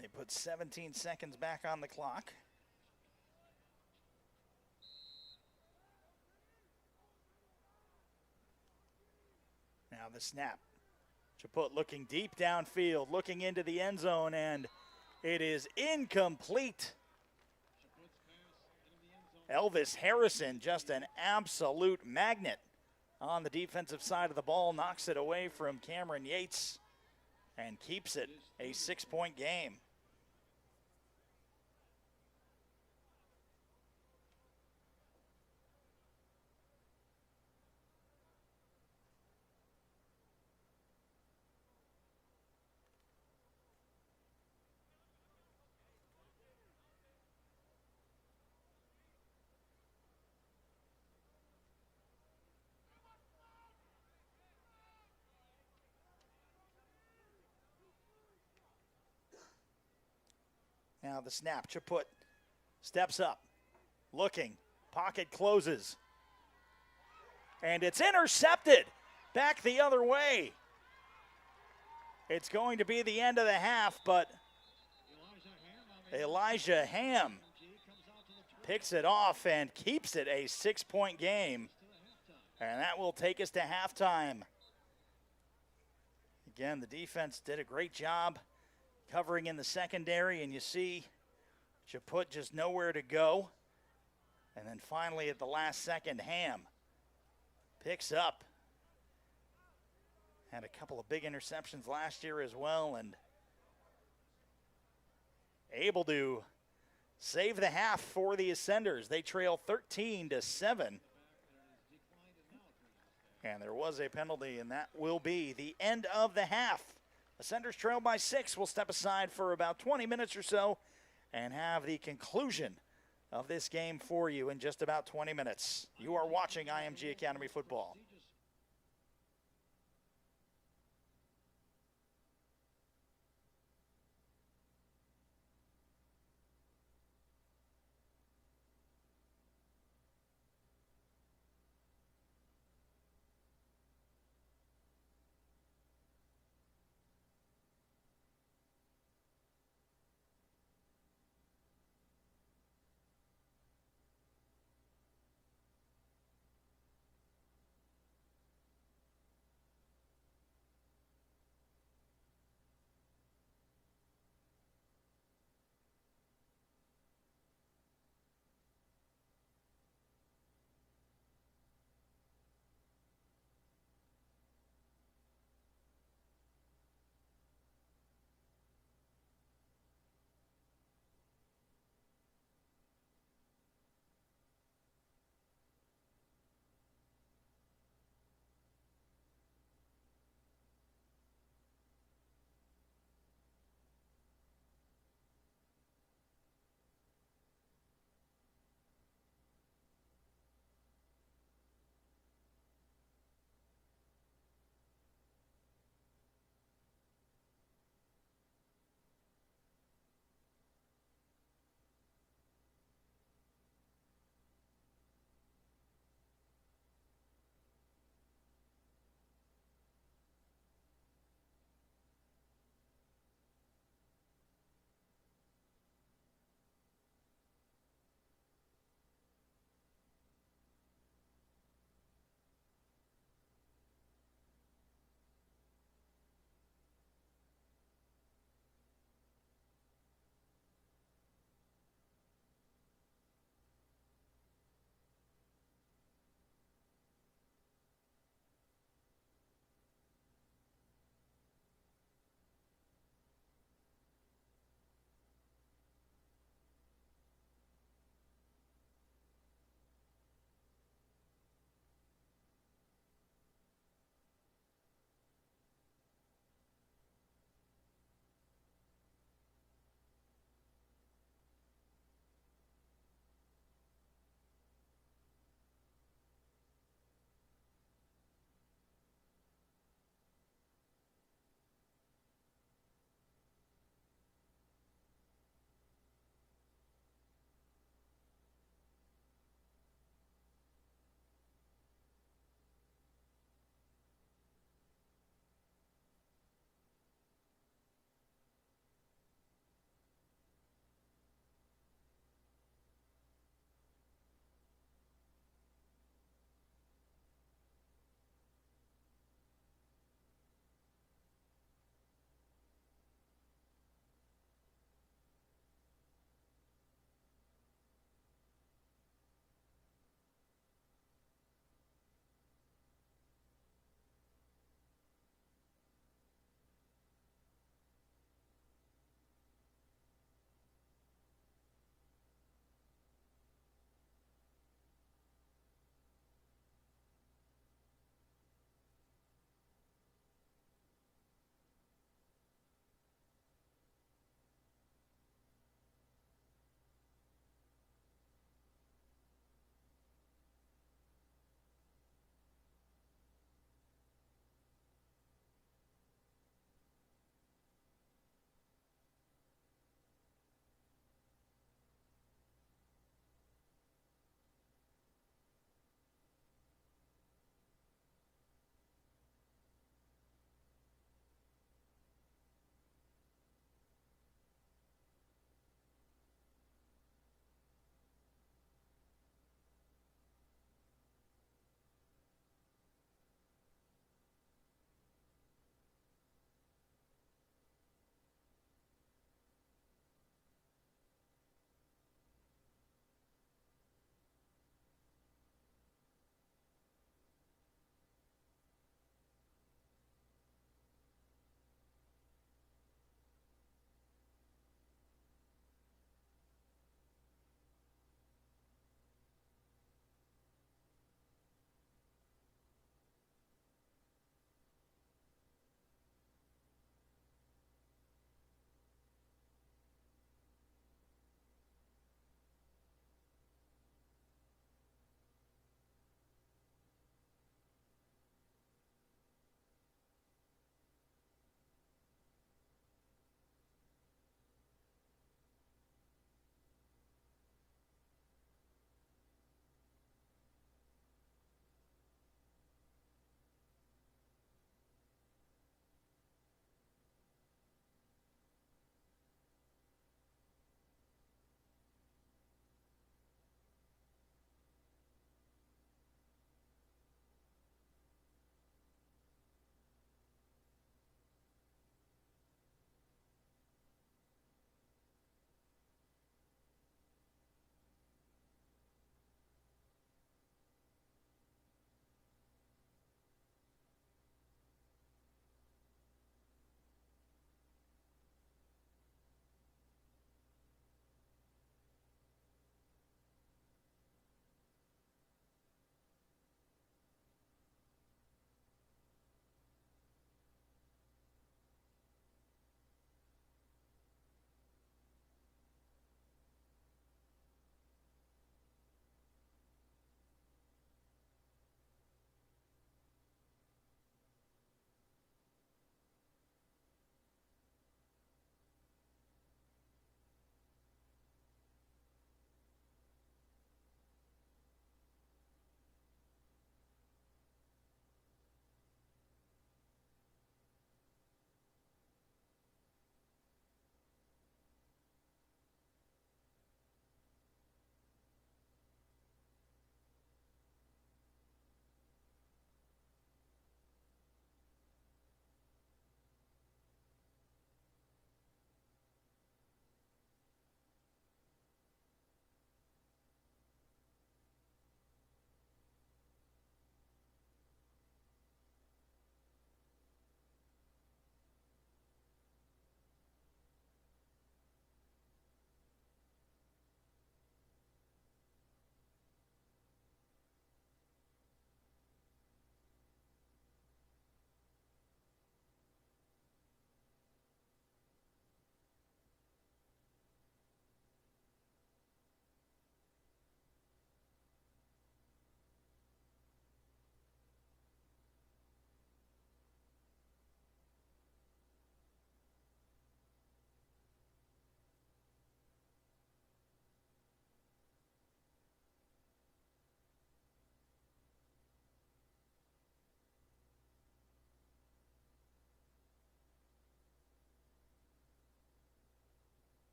They put 17 seconds back on the clock. Now the snap. Chaput looking deep downfield, looking into the end zone, and it is incomplete. Elvis Harrison, just an absolute magnet on the defensive side of the ball, knocks it away from Cameron Yates and keeps it a 6-point game. Now the snap, Chaput steps up, looking, pocket closes, and it's intercepted back the other way. It's going to be the end of the half, but Elijah Ham picks it off and keeps it a 6-point game, and that will take us to halftime. Again, the defense did a great job covering in the secondary, and you see Chaput just nowhere to go. And then finally at the last second, Ham picks up. Had a couple of big interceptions last year as well, and able to save the half for the Ascenders. They trail 13-7. And there was a penalty, and that will be the end of the half. Ascenders trail by 6. We'll step aside for about 20 minutes or so and have the conclusion of this game for you in just about 20 minutes. You are watching IMG Academy Football.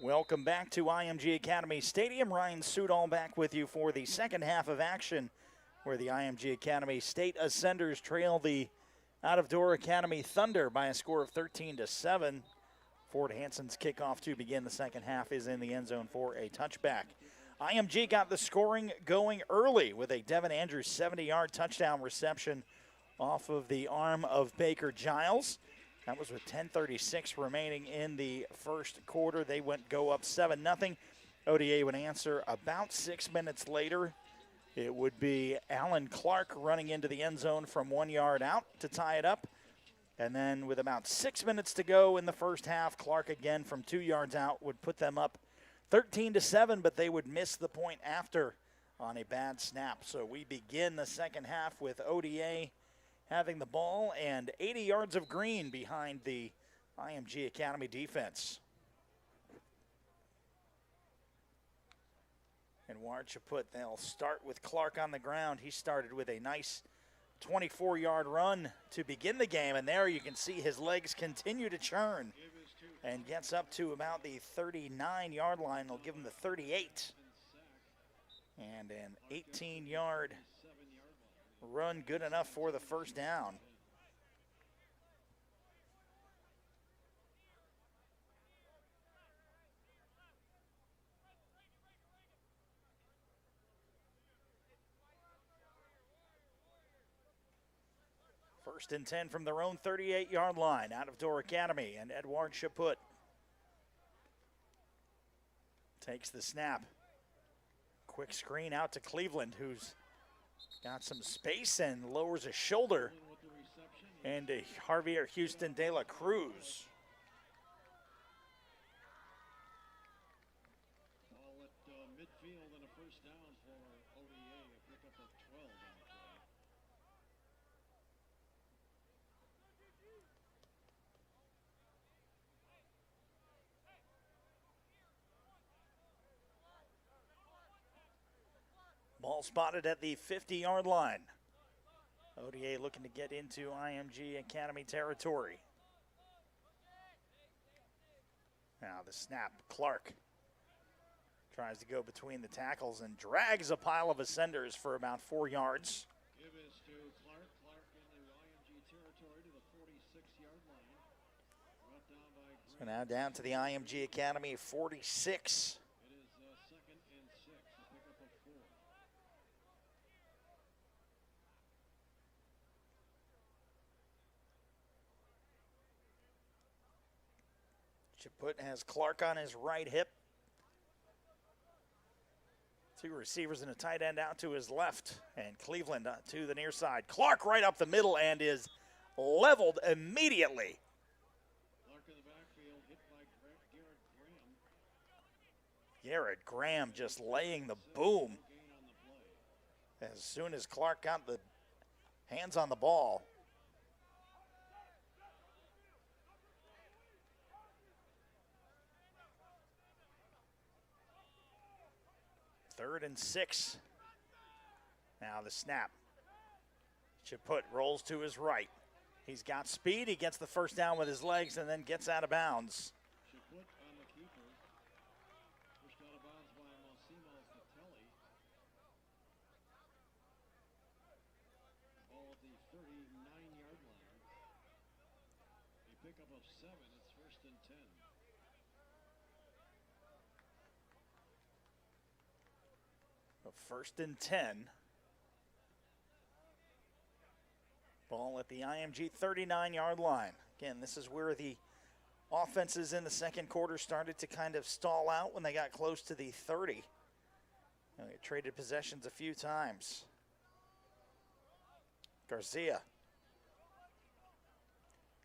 Welcome back to IMG Academy Stadium. Ryan Sudol back with you for the second half of action, where the IMG Academy State Ascenders trail the out-of-door Academy Thunder by a score of 13-7. Ford Hanson's kickoff to begin the second half is in the end zone for a touchback. IMG got the scoring going early with a Devin Andrews 70-yard touchdown reception off of the arm of Baker Giles. That was with 10:36 remaining in the first quarter. They go up 7-0. ODA would answer about 6 minutes later. It would be Alan Clark running into the end zone from 1 yard out to tie it up. And then with about 6 minutes to go in the first half, Clark again from 2 yards out would put them up 13-7, but they would miss the point after on a bad snap. So we begin the second half with ODA having the ball and 80 yards of green behind the IMG Academy defense. And Warchaput, they'll start with Clark on the ground. He started with a nice 24-yard run to begin the game, and there you can see his legs continue to churn and gets up to about the 39-yard line. They'll give him the 38. And an 18-yard run good enough for the first down. First and 10 from their own 38-yard line, out of Door Academy, and Edward Chaput takes the snap. Quick screen out to Cleveland, who's got some space and lowers his shoulder. And to Javier Houston de la Cruz. Ball at midfield and a first down for ODA, a pickup of 12 on the play. Ball spotted at the 50-yard line. ODA looking to get into IMG Academy territory. Now the snap, Clark tries to go between the tackles and drags a pile of ascenders for about 4 yards. Give is to Clark. Clark in the IMG territory to the 46-yard line. Brought down by So now down to the IMG Academy 46. It is second and 6, a pickup of 4. Chaput has Clark on his right hip. Two receivers and a tight end out to his left. And Cleveland to the near side. Clark right up the middle and is leveled immediately. Clark in the backfield, hit by Garrett Graham. Garrett Graham just laying the boom Gain on the play. as soon as Clark got the hands on the ball. Third and 6. Now the snap. Chaput rolls to his right. He's got speed. He gets the first down with his legs and then gets out of bounds. Chaput on the keeper. Pushed out of bounds by Massimo Catelli. Ball at the 39-yard line. A pickup of 7. It's first and 10. First and 10. Ball at the IMG 39-yard line. Again, this is where the offenses in the second quarter started to kind of stall out when they got close to the 30. And they traded possessions a few times. Garcia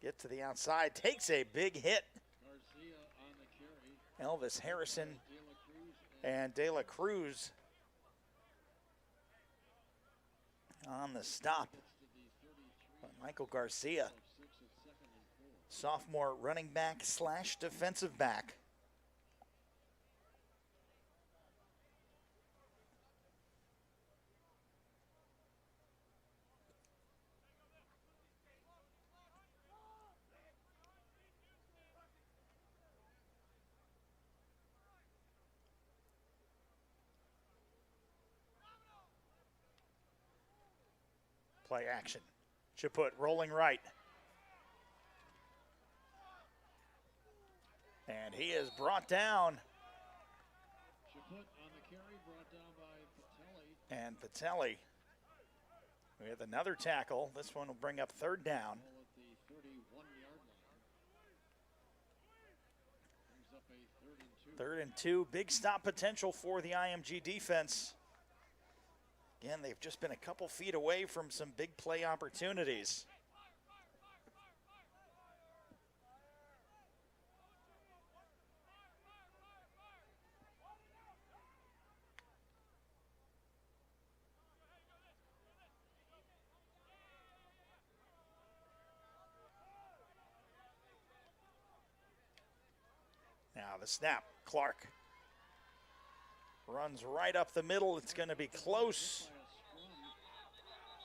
gets to the outside, takes a big hit. Garcia on the carry. Elvis Harrison De La Cruz and De La Cruz on the stop. gets to the 33. But Michael Garcia, 6 at second and 4. sophomore running back / defensive back. Play action. Chaput rolling right. And he is brought down. Chaput on the carry, brought down by Patelli. And Patelli with another tackle. This one will bring up third down. Ball at the 31-yard line. Brings up a 3rd and 2. 3rd and 2. Big stop potential for the IMG defense. Again, they've just been a couple feet away from some big play opportunities. Now the snap, Clark runs right up the middle. It's going to be close.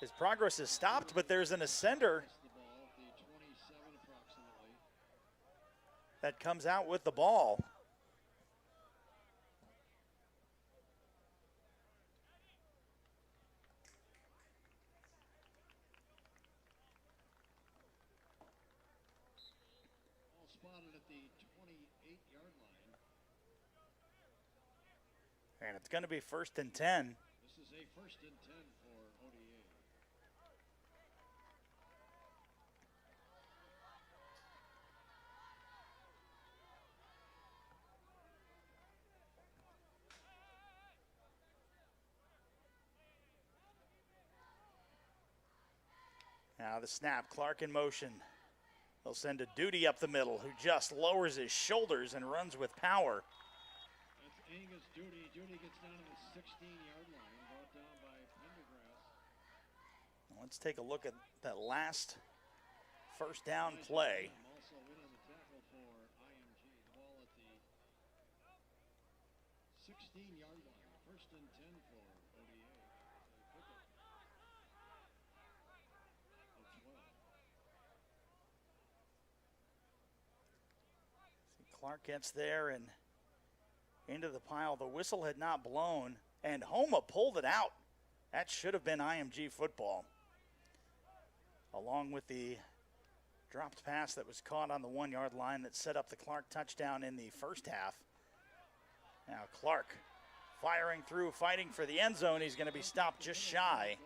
His progress is stopped, but there's an ascender that comes out with the ball. Spotted at the 28-yard line. And it's going to be 1st and 10. This is a 1st and 10 for ODA. Now the snap, Clark in motion. They'll send a Duty up the middle, who just lowers his shoulders and runs with power. That's Angus Duty. Duty gets down to the 16-yard line, brought down by Pendergrass. Let's take a look at that last first down play. Also in on the tackle for IMG. The ball at the 16-yard line. 1st and 10 for ODA. Clark gets there and into the pile. The whistle had not blown, and Homa pulled it out. That should have been IMG football. Along with the dropped pass that was caught on the 1-yard line that set up the Clark touchdown in the first half. Now Clark firing through, fighting for the end zone. He's going to be stopped just shy.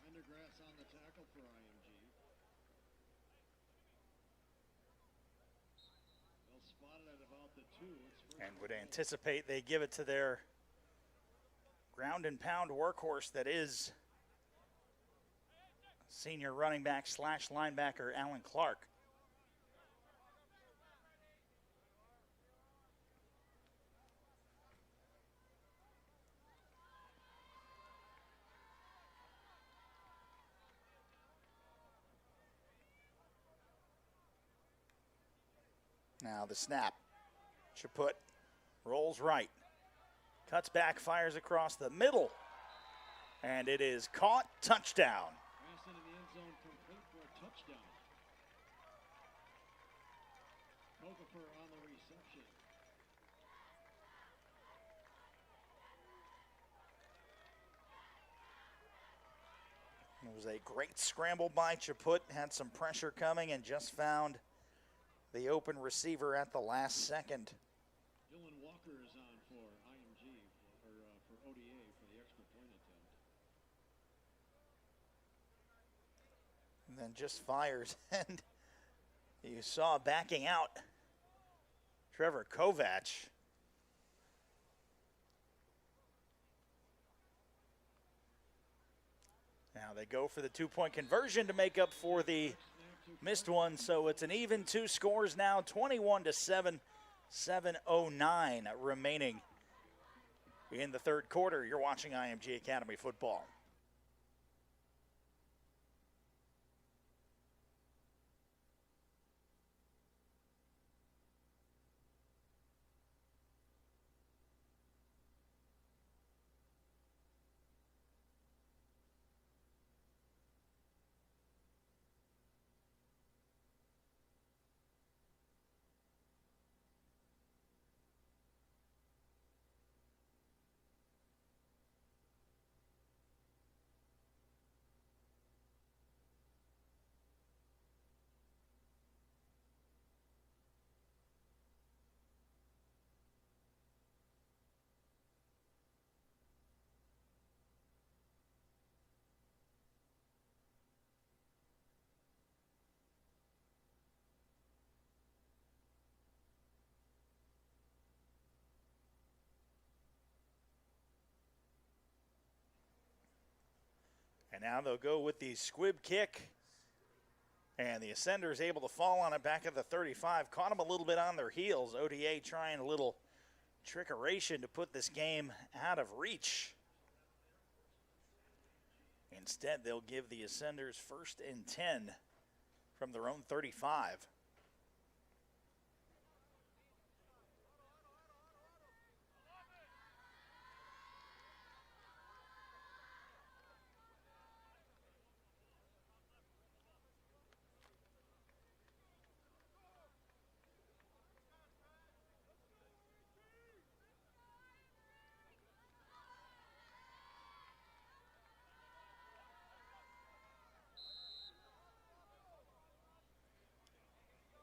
Pendergrass on the tackle for IMG. They'll spot it at about the 2. And would anticipate they give it to their ground and pound workhorse that is senior running back / linebacker Alan Clark. Now the snap. Chaput rolls right. Cuts back, fires across the middle. And it is caught. Touchdown. Pass into the end zone, complete for a touchdown. Okafor on the reception. It was a great scramble by Chaput. Had some pressure coming and just found the open receiver at the last second. Dylan Walker is on for IMG, for ODA for the extra point attempt. And then just fires, and you saw backing out Trevor Kovac. Now they go for the 2-point conversion to make up for the missed one, so it's an even 2 scores now, 21-7, 7:09 remaining in the third quarter. You're watching IMG Academy football. And now they'll go with the squib kick. And the Ascenders able to fall on it back at the 35. Caught them a little bit on their heels. ODA trying a little trickeration to put this game out of reach. Instead, they'll give the Ascenders 1st and 10 from their own 35.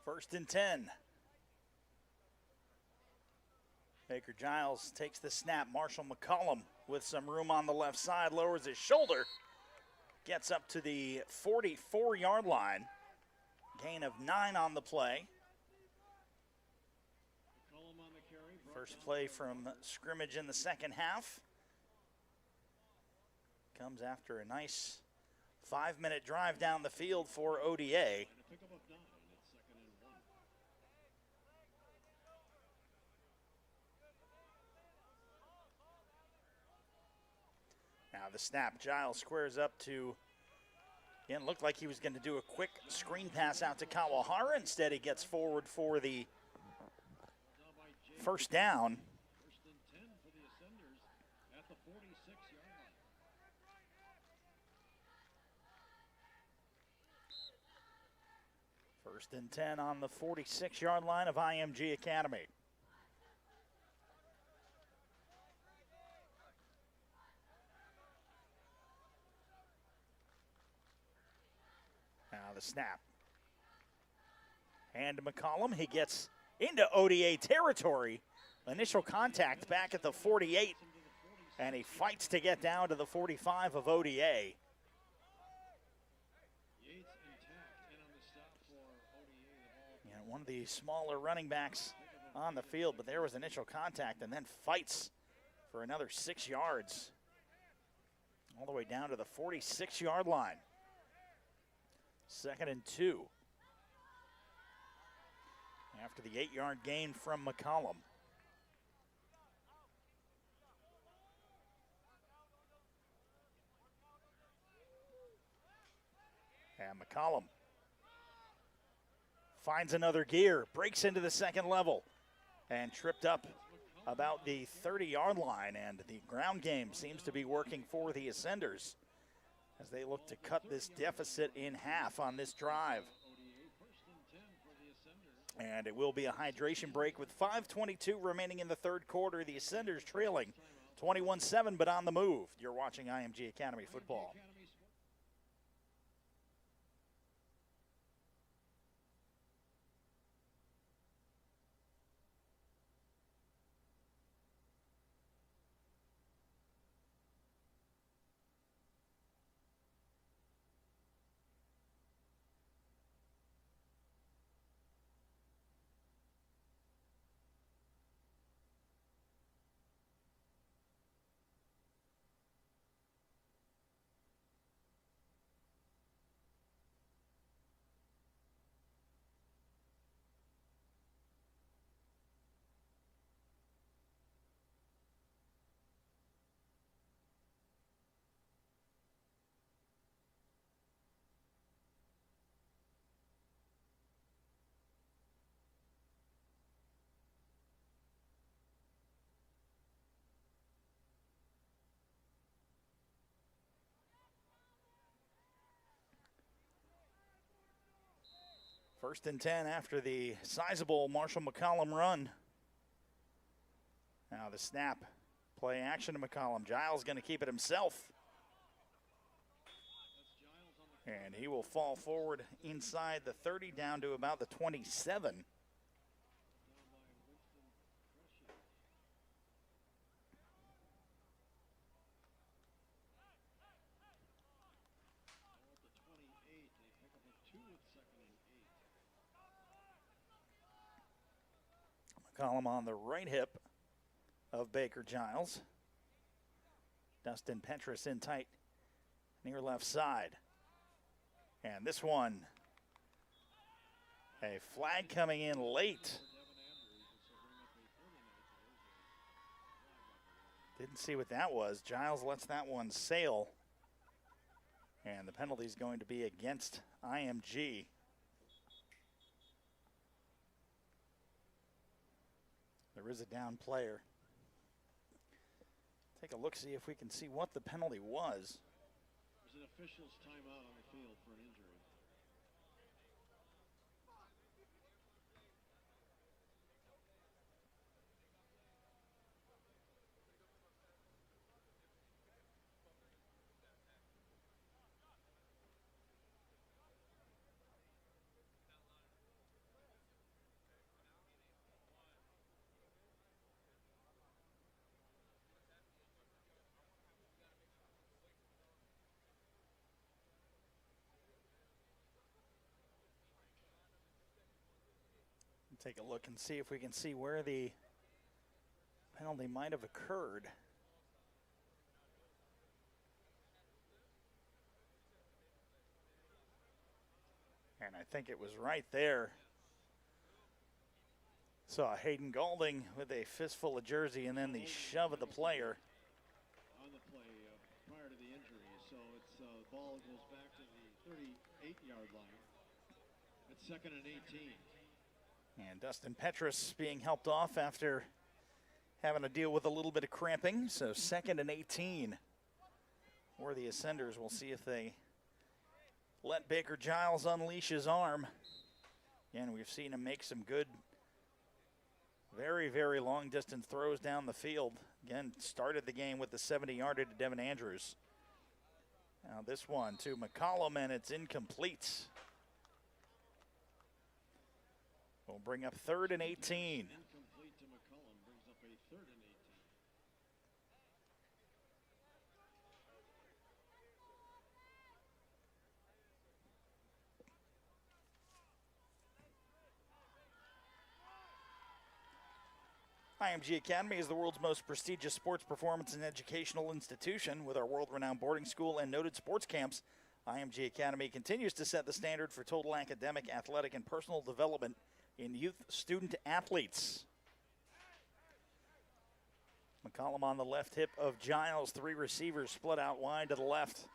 First and 10. Baker Giles takes the snap. Marshall McCollum with some room on the left side, lowers his shoulder, gets up to the 44-yard line. Gain of 9 on the play. First play from scrimmage in the second half. Comes after a nice 5-minute drive down the field for ODA. Now the snap, Giles squares up to, again, looked like he was going to do a quick screen pass out to Kawahara. Instead, he gets forward for the first down. First and 10 for the Ascenders at the 46-yard line. First and 10 on the 46-yard line of IMG Academy. Now the snap. Hand to McCollum. He gets into ODA territory. Initial contact back at the 48. And he fights to get down to the 45 of ODA. One of the smaller running backs on the field, but there was initial contact and then fights for another 6 yards. All the way down to the 46-yard line. 2nd and 2. After the 8-yard gain from McCollum. And McCollum finds another gear, breaks into the second level, and tripped up about the 30-yard line. And the ground game seems to be working for the Ascenders as they look to cut this deficit in half on this drive. And it will be a hydration break with 5:22 remaining in the third quarter. The Ascenders trailing 21-7, but on the move. You're watching IMG Academy football. First and 10 after the sizable Marshall McCollum run. Now the snap, play action to McCollum. Giles going to keep it himself. And he will fall forward inside the 30 down to about the 27. McCollum on the right hip of Baker Giles. Dustin Petrus in tight near left side. And this one, a flag coming in late. Didn't see what that was. Giles lets that one sail. And the penalty is going to be against IMG. There is a down player. Take a look, see if we can see what the penalty was. There's an official's timeout on the field for an injury. Take a look and see if we can see where the penalty might have occurred. And I think it was right there. Saw Hayden Golding with a fistful of jersey and then the shove of the player. On the play prior to the injury, so it's ball goes back to the 38-yard line. It's 2nd and 18. And Dustin Petrus being helped off after having to deal with a little bit of cramping. So 2nd and 18 for the Ascenders. We'll see if they let Baker Giles unleash his arm. Again, we've seen him make some good, very, very long distance throws down the field. Again, started the game with the 70-yarder to Devin Andrews. Now this one to McCollum, and it's incomplete. We'll bring up 3rd and 18. Incomplete to McCollum, brings up a 3rd and 18. IMG Academy is the world's most prestigious sports performance and educational institution. With our world-renowned boarding school and noted sports camps, IMG Academy continues to set the standard for total academic, athletic, and personal development in youth student athletes. McCollum on the left hip of Giles. 3 receivers split out wide to the left.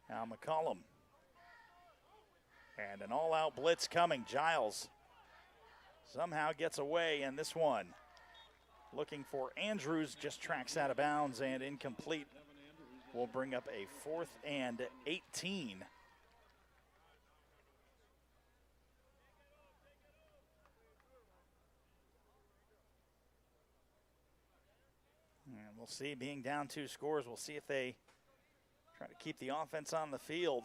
Now McCollum. And an all-out blitz coming. Giles somehow gets away, and this one, looking for Andrews, just tracks out of bounds and incomplete. Will bring up a 4th and 18. And we'll see, being down 2 scores, we'll see if they try to keep the offense on the field.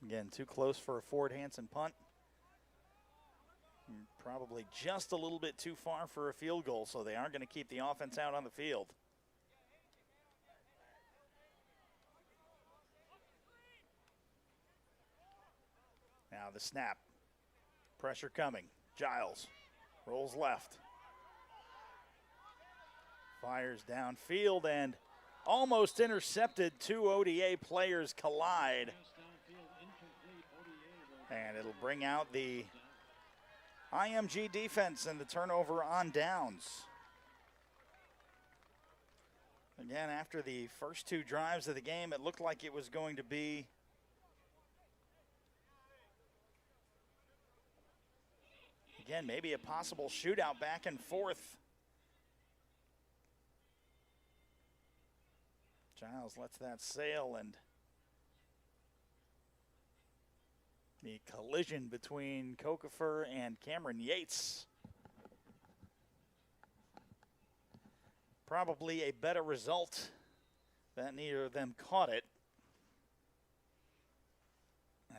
Again, too close for a Ford Hansen punt. Probably just a little bit too far for a field goal, so they aren't going to keep the offense out on the field. Now the snap. Pressure coming. Giles rolls left. Fires downfield and almost intercepted. 2 ODA players collide. And it'll bring out the IMG defense and the turnover on downs. Again, after the first 2 drives of the game, it looked like it was going to be again, maybe a possible shootout back and forth. Giles lets that sail, and the collision between Kokefer and Cameron Yates. Probably a better result that neither of them caught it,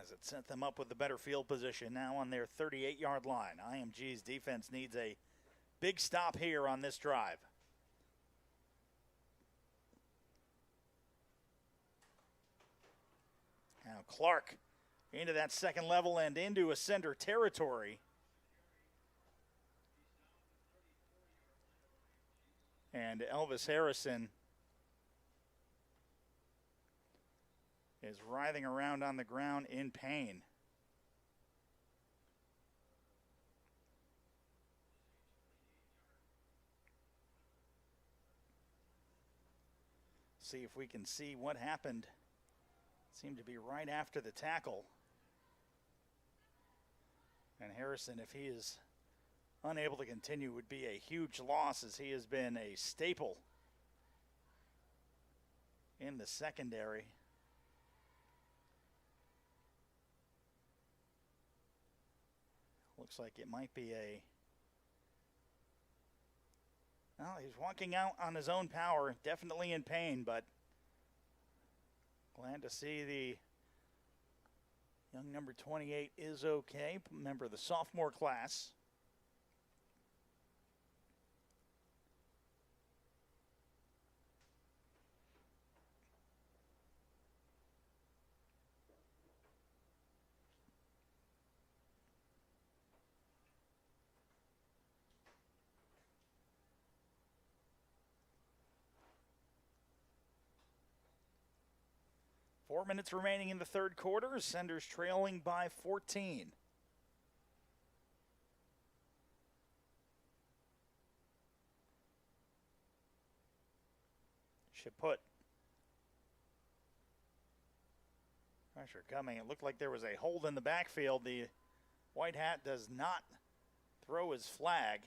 as it set them up with the better field position now on their 38-yard line. IMG's defense needs a big stop here on this drive. Now Clark into that second level and into Ascender territory. And Elvis Harrison is writhing around on the ground in pain. See if we can see what happened. Seemed to be right after the tackle. And Harrison, if he is unable to continue, would be a huge loss, as he has been a staple in the secondary. Looks like it might be well, he's walking out on his own power, definitely in pain, but glad to see the young number 28 is okay, member of the sophomore class. Four minutes remaining in the third quarter. Senders trailing by 14. Should put pressure coming. It looked like there was a hold in the backfield. The white hat does not throw his flag.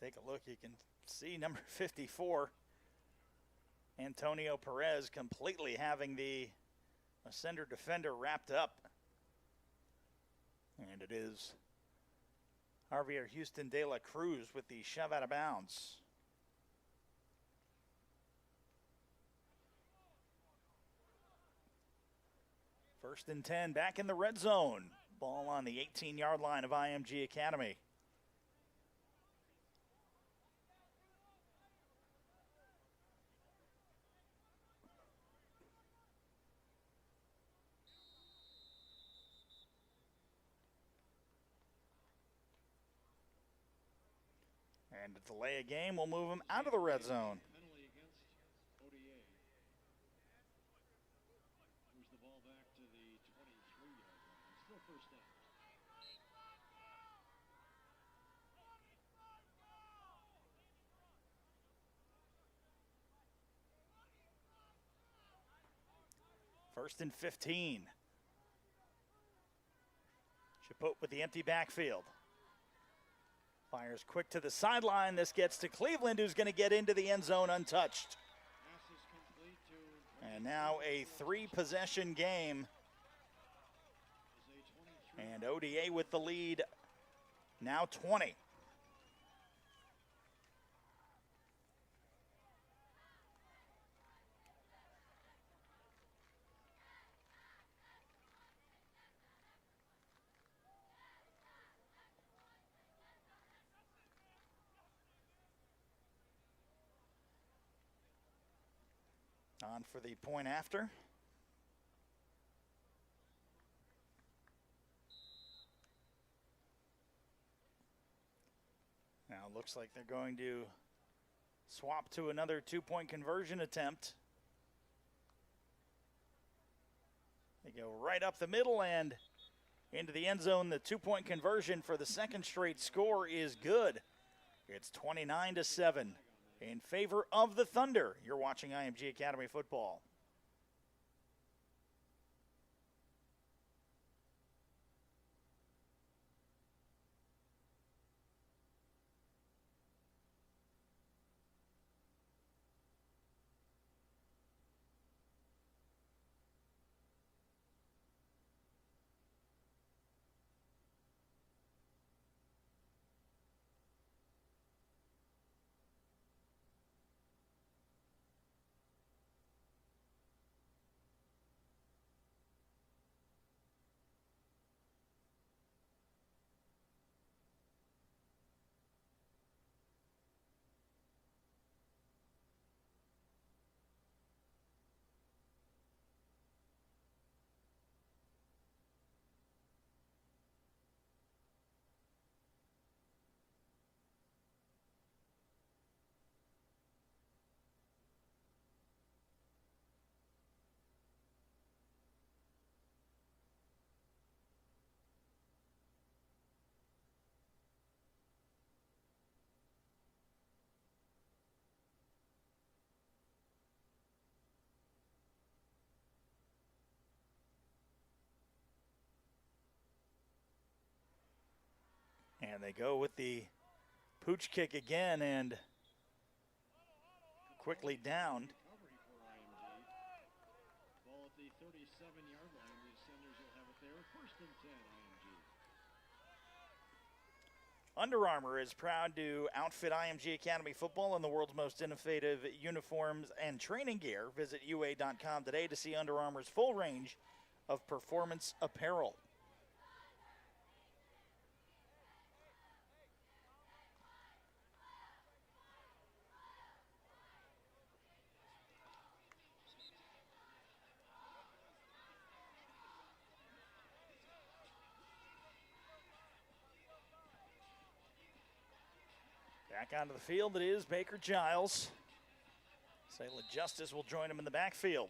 Take a look. You can see number 54, Antonio Perez, completely having the Ascender defender wrapped up. And it is Javier Houston de la Cruz with the shove out of bounds. First and 10, back in the red zone. Ball on the 18-yard line of IMG Academy. And a delay of game will move him out of the red zone. Penalty against ODA. Moves the ball back to the 23-yard line. Still first down. First and 15. Chaput with the empty backfield. Fires quick to the sideline. This gets to Cleveland, who's going to get into the end zone untouched. And now a three-possession game. And ODA with the lead, now 20. On for the point after. Now looks like they're going to swap to another two-point conversion attempt. They go right up the middle and into the end zone. The two-point conversion for the second straight score is good. It's 29-7. In favor of the Thunder. You're watching IMG Academy football. And they go with the pooch kick again and quickly downed. Recovery for IMG. Ball at the 37-yard line. The Ascenders will have it there. 1st and 10, IMG. Under Armour is proud to outfit IMG Academy football in the world's most innovative uniforms and training gear. Visit UA.com today to see Under Armour's full range of performance apparel. Back onto the field, it is Baker Giles. Sayla Justice will join him in the backfield.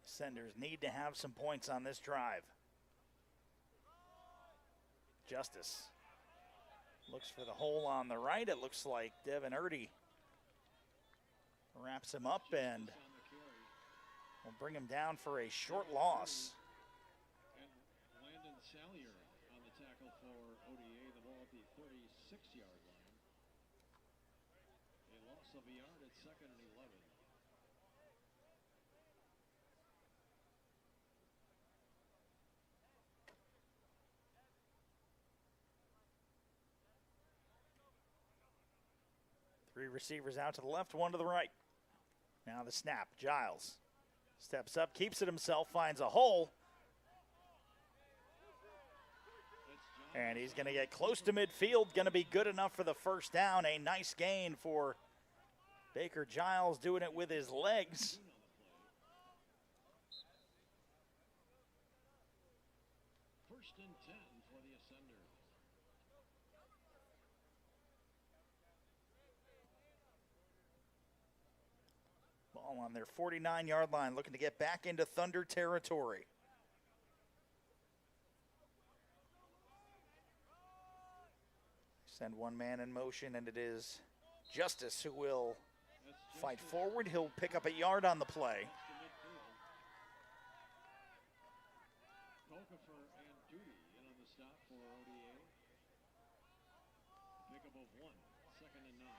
Senders need to have some points on this drive. Justice looks for the hole on the right. It looks like Devin Erdy wraps him up and will bring him down for a short loss. Salyer on the tackle for ODA, the ball at the 36-yard line. A loss of a yard at 2nd and 11. Three receivers out to the left, one to the right. Now the snap. Giles steps up, keeps it himself, finds a hole. And he's going to get close to midfield, going to be good enough for the first down. A nice gain for Baker Giles, doing it with his legs. First and 10 for the Ascenders. Ball on their 49-yard line, looking to get back into Thunder territory. Send one man in motion, and it is Justice who will fight forward. He'll pick up a yard on the play. Okafor and Duty in on the stop for ODA. Pickup of 1, 2nd and 9.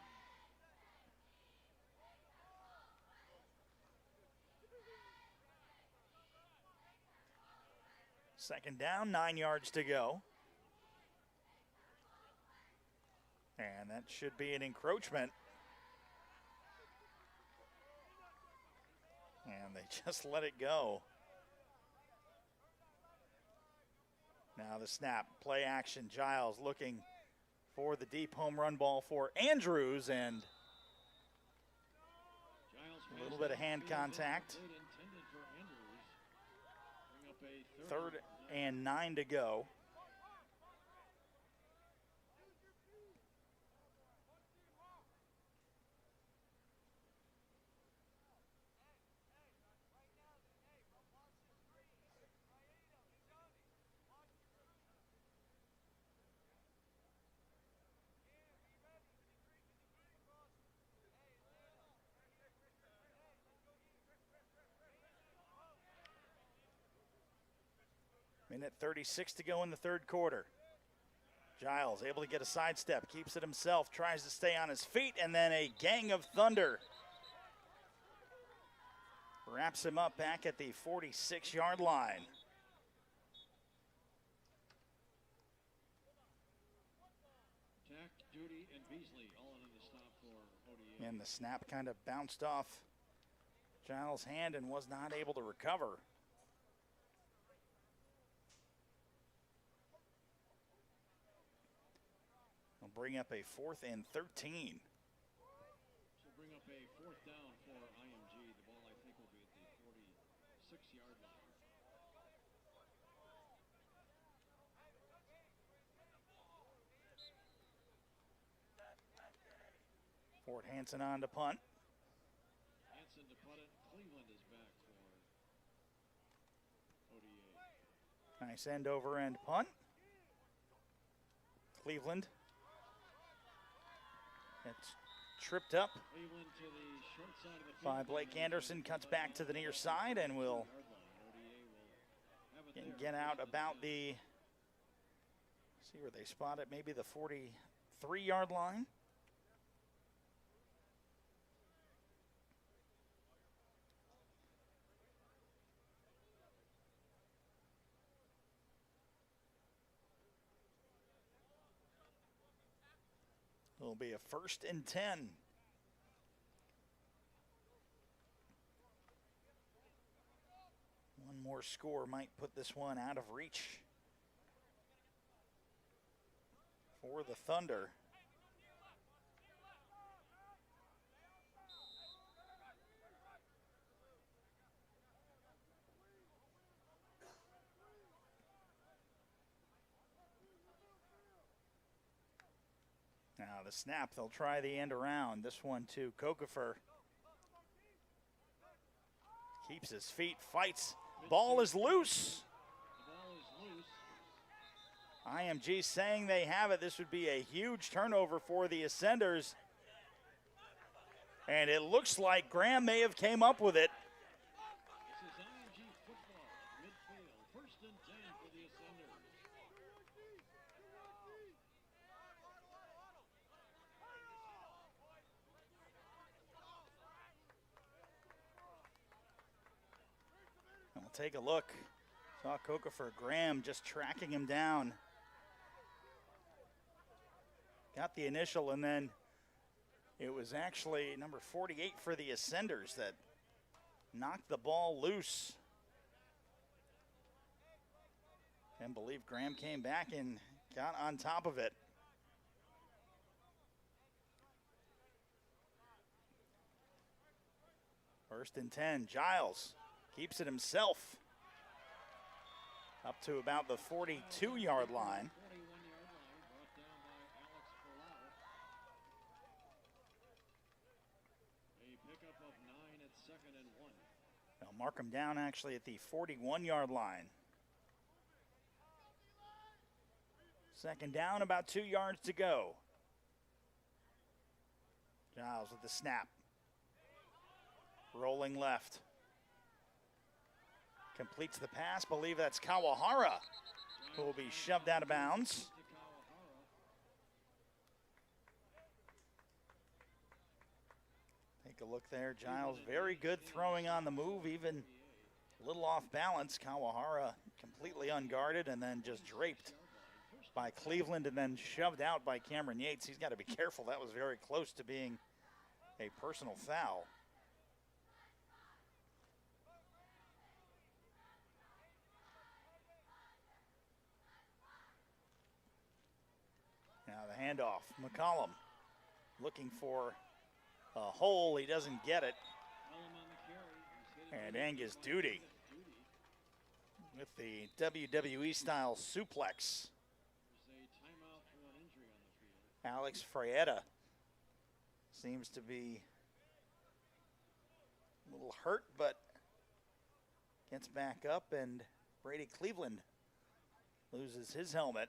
Second down, 9 yards to go. And that should be an encroachment. And they just let it go. Now the snap, play action. Giles looking for the deep home run ball for Andrews, and a little bit of hand contact. 3rd and 9 to go. Minute 36 to go in the third quarter. Giles able to get a sidestep, keeps it himself, tries to stay on his feet, and then a gang of Thunder wraps him up back at the 46-yard line. Tack, Duty, and Beasley all in the stop for ODA. And the snap kind of bounced off Giles' hand and was not able to recover. Bring up a 4th and 13. So bring up a 4th down for IMG. The ball, I think, will be at the 46-yard line. Fort Hanson on to punt. Hanson to punt it. Cleveland is back for ODA. Nice end over end punt. Cleveland. It's tripped up Cleveland to the short side of the by field. Blake Anderson, cuts back to the near side and will Can get out about the, see where they spot it, maybe the 43-yard line. It'll be a 1st and 10. One more score might put this one out of reach for the Thunder. Now the snap, they'll try the end around. This one to Kokefer. Keeps his feet, fights. Ball is loose. IMG saying they have it. This would be a huge turnover for the Ascenders. And it looks like Graham may have came up with it. This is IMG football, midfield, 1st and 10 for the Ascenders. We'll take a look. Saw Kokefer, Graham just tracking him down. Got the initial, and then it was actually number 48 for the Ascenders that knocked the ball loose. Can't believe Graham came back and got on top of it. First and 10, Giles keeps it himself up to about the 42-yard line. 41-yard line, brought down by Alex Ferlau. A pickup of 9 at 2nd and 1. They'll mark him down actually at the 41-yard line. 2nd down, about 2 yards to go. Giles with the snap. Rolling left. Completes the pass. Believe that's Kawahara who will be shoved out of bounds. Take a look there. Giles very good throwing on the move, even a little off balance. Kawahara completely unguarded and then just draped by Cleveland and then shoved out by Cameron Yates. He's got to be careful. That was very close to being a personal foul. Now the handoff, McCollum looking for a hole, he doesn't get it. And Angus Duty with the WWE style suplex. Alex Frietta seems to be a little hurt, but gets back up, and Brady Cleveland loses his helmet.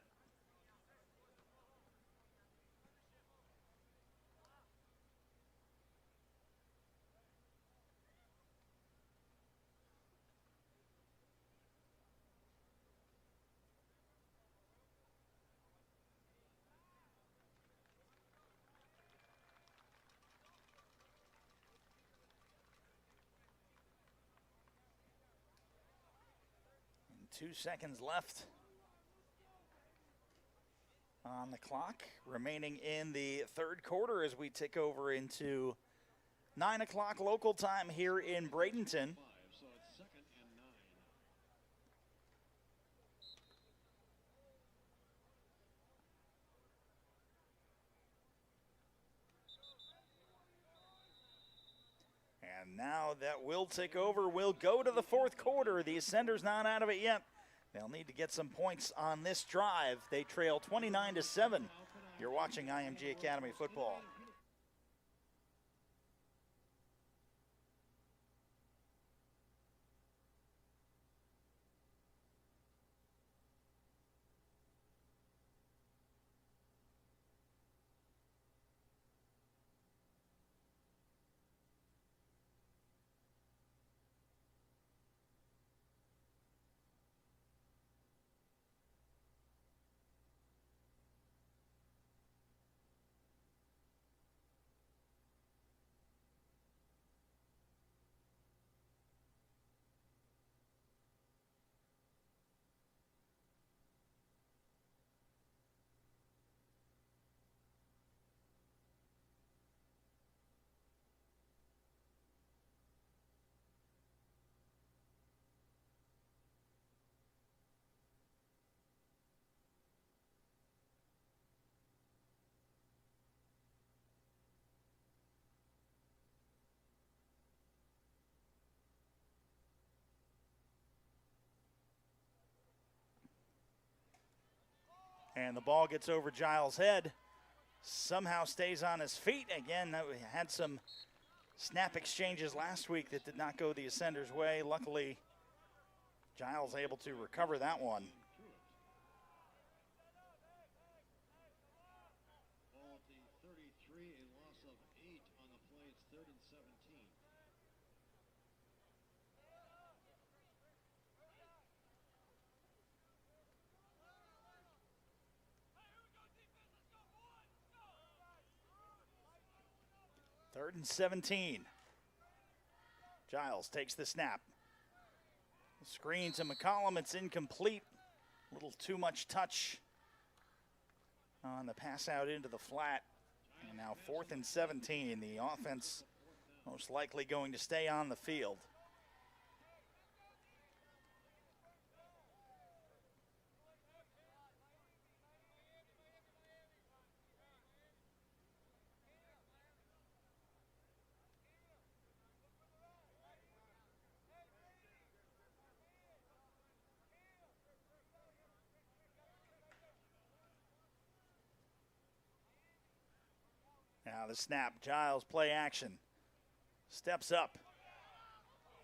And 2 seconds left on the clock, remaining in the 3rd quarter as we tick over into 9 o'clock local time here in Bradenton. So it's 2nd and 9. And now that will tick over. We'll go to the 4th quarter. The Ascenders not out of it yet. They'll need to get some points on this drive. They trail 29-7. You're watching IMG Academy football. And the ball gets over Giles' head. Somehow stays on his feet. Again, we had some snap exchanges last week that did not go the Ascenders' way. Luckily, Giles able to recover that one. Ball at the 33, a loss of 8 on the play. It's 3rd and 17. Third and 17. Giles takes the snap. Screen to McCollum. It's incomplete. A little too much touch on the pass out into the flat. And now 4th and 17. The offense most likely going to stay on the field. Now the snap, Giles play action. Steps up.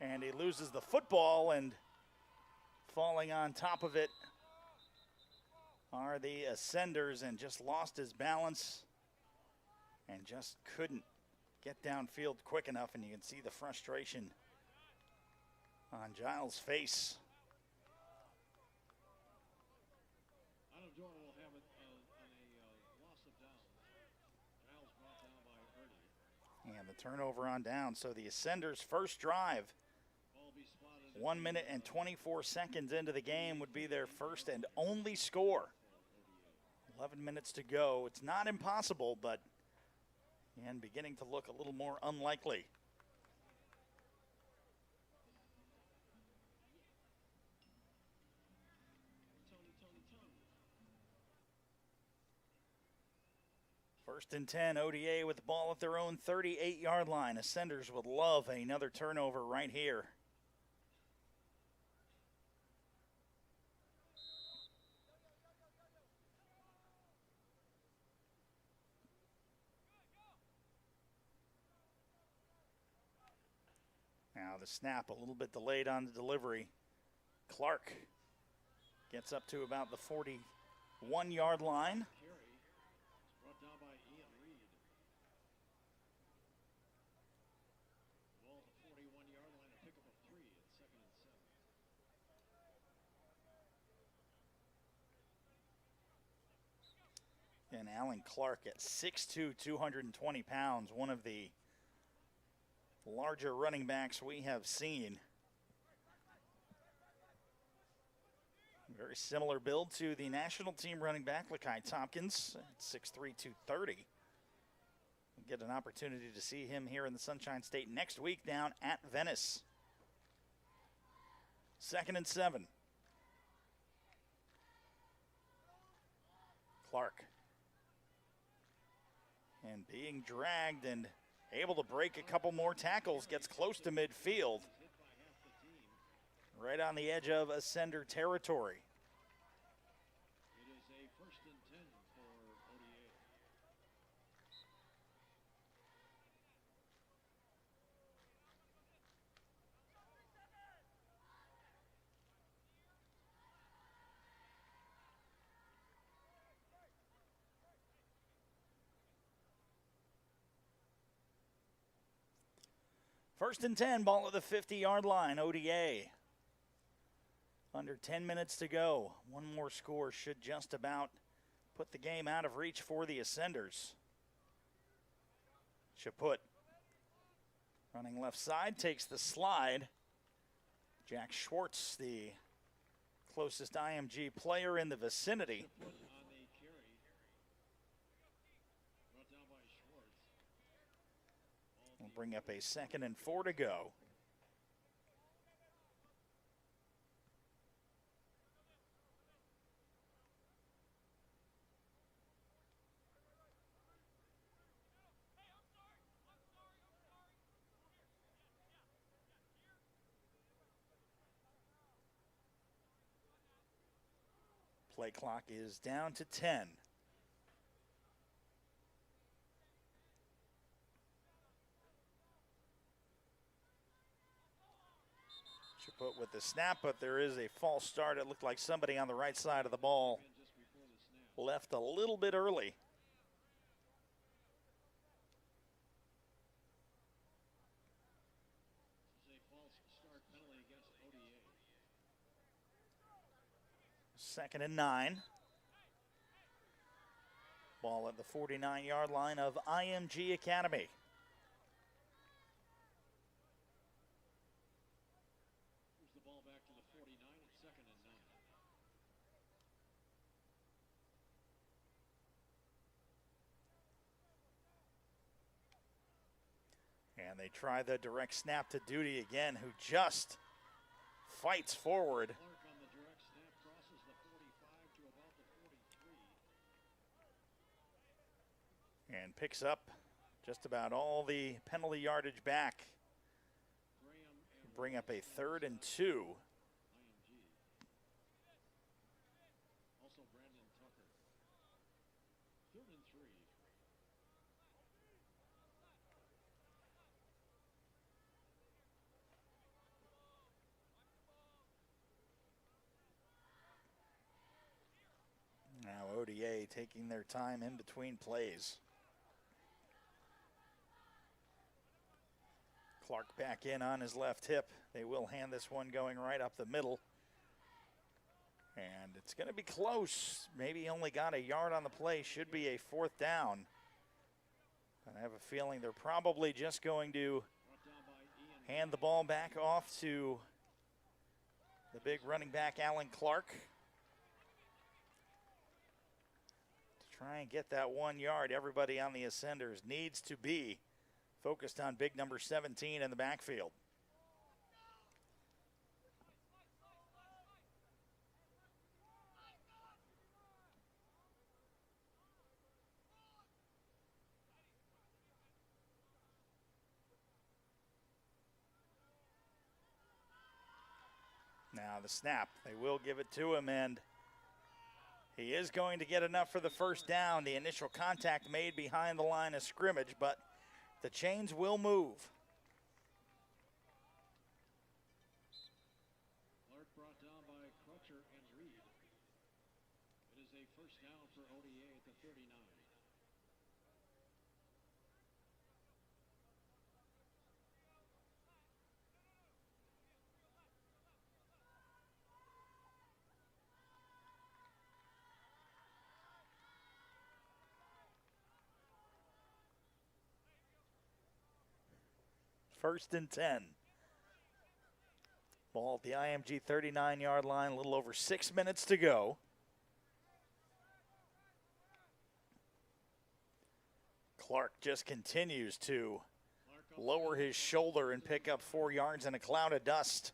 And he loses the football, and falling on top of it are the Ascenders, and just lost his balance and just couldn't get downfield quick enough, and you can see the frustration on Giles' face. Adam Jordan will have it on a loss of downs. Giles brought down by Ernie. And the turnover on down. So the Ascenders' first drive, Ball be spotted. 1 minute and 24 seconds into the game, would be their first and only score. 11 minutes to go. It's not impossible, but and beginning to look a little more unlikely. First and 10, ODA with the ball at their own 38-yard line. Ascenders would love another turnover right here. Now the snap a little bit delayed on the delivery. Clark gets up to about the 41-yard line. Carey brought down by Ian Reed. Ball at the 41-yard line, a pickup of 3 at 2nd and 7. And Alan Clark at 6'2", 220 pounds, one of the larger running backs we have seen. Very similar build to the national team running back, Lakai Tompkins, at 6'3", 230. We'll get an opportunity to see him here in the Sunshine State next week down at Venice. 2nd and 7. Clark. And being dragged and able to break a couple more tackles, gets close to midfield. Right on the edge of Ascender territory. It is a 1st and 10 for ODA. First and 10, ball at the 50-yard line, ODA. Under 10 minutes to go. One more score should just about put the game out of reach for the Ascenders. Chaput running left side, takes the slide. Jack Schwartz, the closest IMG player in the vicinity. On the carry. Brought down by Schwartz. We'll bring up a 2nd and 4 to go. Play clock is down to 10. Put with the snap, but there is a false start. It looked like somebody on the right side of the ball left a little bit early. This is a false start penalty against ODA. 2nd and 9. Ball at the 49-yard line of IMG Academy. Back to the 49 at 2nd and 9. And they try the direct snap to Duty again, who just fights forward. Clark on the direct snap crosses the 45 to about the 43. And picks up just about all the penalty yardage back. Bring up a 3rd and 2. IMG. Also Brandon Tucker. 3rd and 3. Now ODA taking their time in between plays. Clark back in on his left hip. They will hand this one going right up the middle. And it's going to be close. Maybe only got a yard on the play. Should be a 4th down. And I have a feeling they're probably just going to hand the ball back off to the big running back, Alan Clark. To try and get that 1 yard. Everybody on the Ascenders needs to be focused on big number 17 in the backfield. Now the snap, they will give it to him, and he is going to get enough for the 1st down. The initial contact made behind the line of scrimmage, but the chains will move. Clark brought down by Crutcher and Reed. It is a 1st down for ODA at the 39. First and 10. Ball at the IMG 39-yard line, a little over 6 minutes to go. Clark just continues to lower his shoulder and pick up 4 yards in a cloud of dust.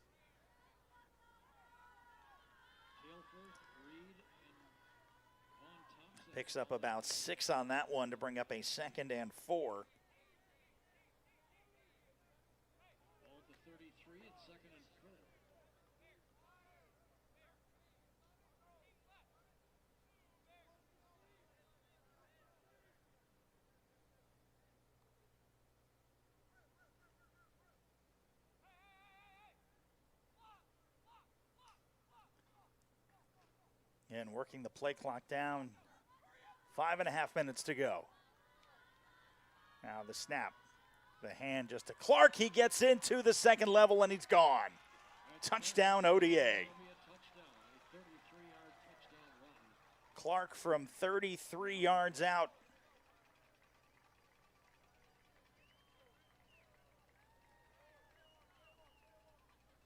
Picks up about 6 on that one to bring up a 2nd and 4. And working the play clock down, 5.5 minutes to go. Now the snap, the hand just to Clark. He gets into the 2nd level and he's gone. Touchdown ODA. Clark from 33 yards out.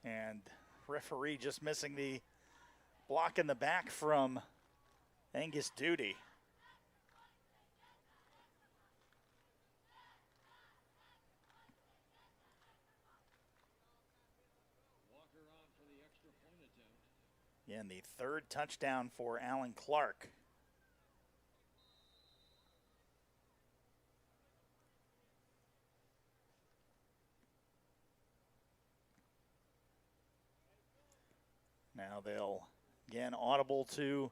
And referee just missing the block in the back from Angus Duty. Walker on for the extra point attempt. And the 3rd touchdown for Alan Clark. Now they'll, again, audible to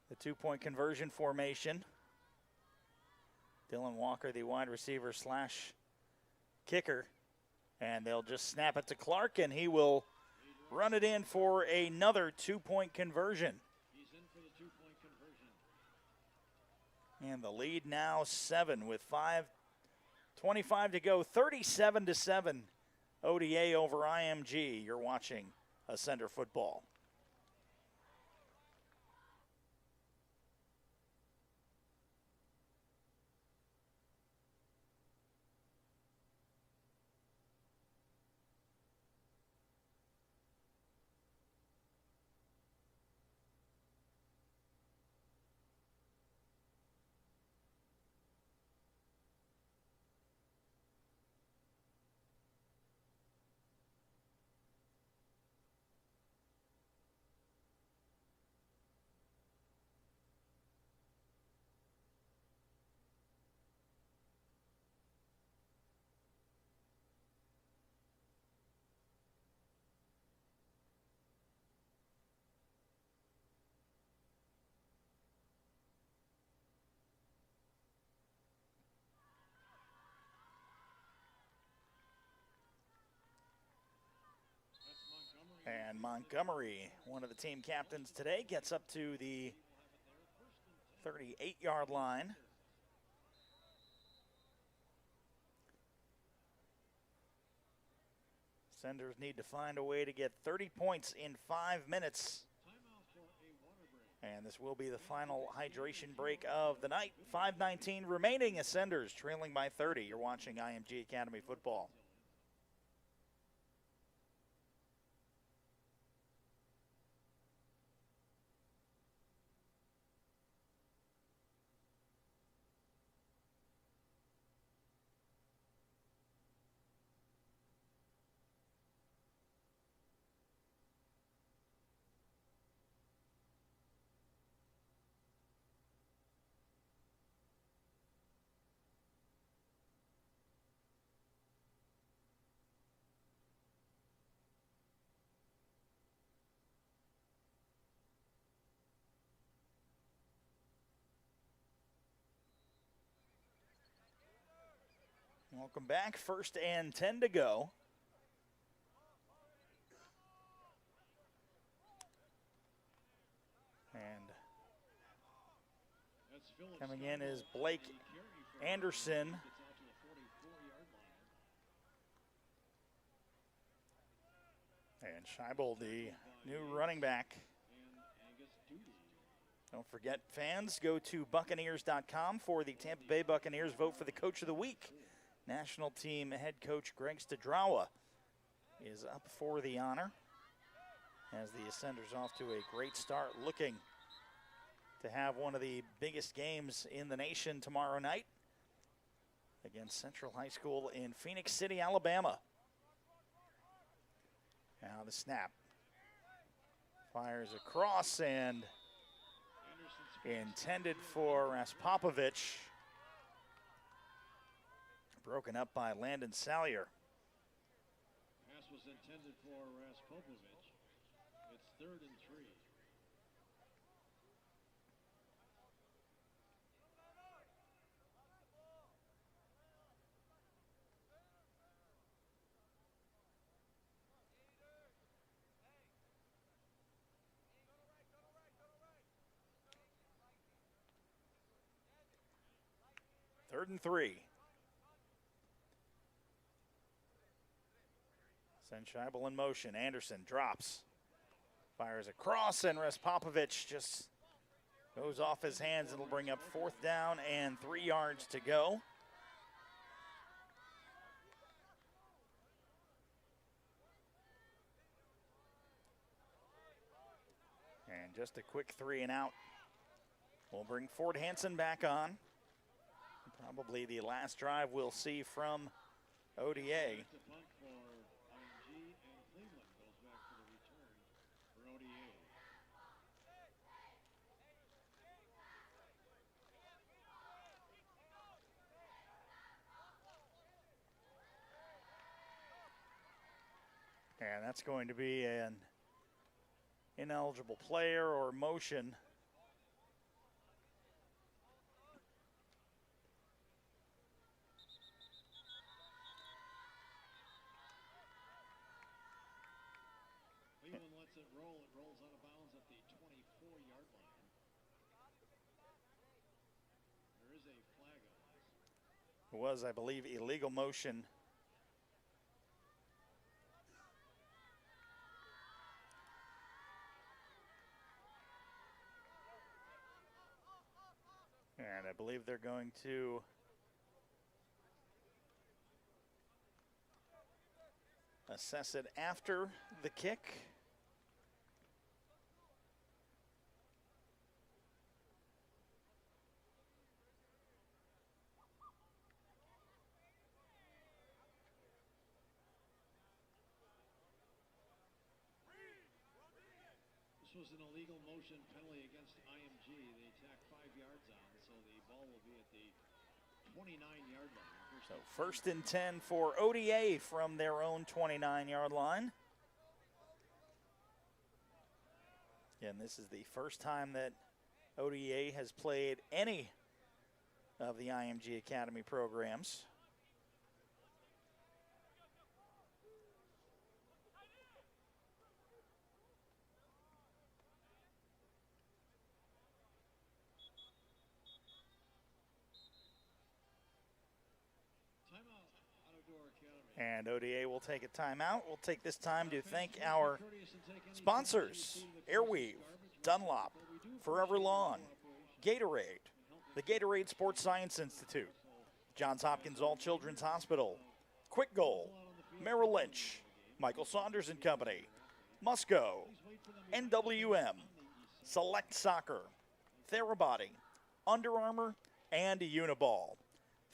The 2-point conversion formation. Dylan Walker, the wide receiver slash kicker. And they'll just snap it to Clark, and he will run it in for another 2-point conversion. He's in for the 2-point conversion. And the lead now 7 with 5:25 to go. 37-7 ODA over IMG. You're watching Ascender football. And Montgomery, one of the team captains today, gets up to the 38-yard line. Senders need to find a way to get 30 points in 5 minutes. And this will be the final hydration break of the night. 5:19 remaining. Ascenders trailing by 30. You're watching IMG Academy football. Welcome back. 1st and 10 to go. And coming in is Blake Anderson. And Scheibel, the new running back. Don't forget, fans, go to Buccaneers.com for the Tampa Bay Buccaneers Vote for the Coach of the Week. National team head coach Greg Stadrawa is up for the honor as the Ascenders off to a great start, looking to have one of the biggest games in the nation tomorrow night against Central High School in Phoenix City, Alabama. Now the snap. Fires across and intended for Raspopovich. Broken up by Landon Salyer. Pass was intended for Raspopovich. It's 3rd and 3. Third and 3. Send Scheibel in motion. Anderson drops. Fires across, and Raspopovich just goes off his hands. It'll bring up 4th down and 3 yards to go. And just a quick 3 and out. We'll bring Ford Hansen back on. Probably the last drive we'll see from ODA. And that's going to be an ineligible player or motion lets it roll. It rolls out of bounds at the 24-yard line. There is a flag on this. It was, I believe, illegal motion. And I believe they're going to assess it after the kick. This was an illegal motion penalty against IMG. They tacked 5 yards on, so the ball will be at the 29-yard line. So first and 10 for ODA from their own 29-yard line. Again, this is the first time that ODA has played any of the IMG Academy programs. And ODA will take a timeout. We'll take this time to thank our sponsors: Airweave, Dunlop, Forever Lawn, Gatorade, the Gatorade Sports Science Institute, Johns Hopkins All Children's Hospital, Quick Goal, Merrill Lynch, Michael Saunders and Company, Musco, NWM, Select Soccer, Therabody, Under Armour, and Uniball.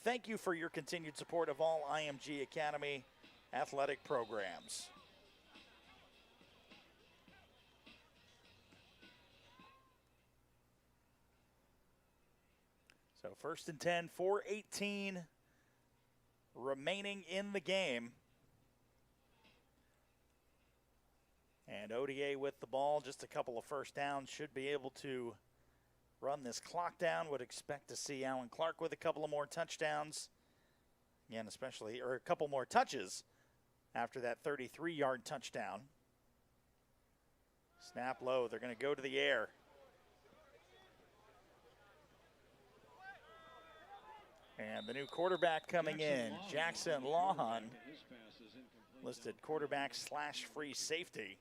Thank you for your continued support of all IMG Academy athletic programs. So first and 10, 4:18 remaining in the game. And ODA with the ball, just a couple of first downs, should be able to run this clock down. Would expect to see Alan Clark with a couple of more touchdowns. Again, especially, or a couple more touches after that 33-yard touchdown. Snap low. They're going to go to the air. And the new quarterback coming in, Jackson Lawhon, listed quarterback / free safety.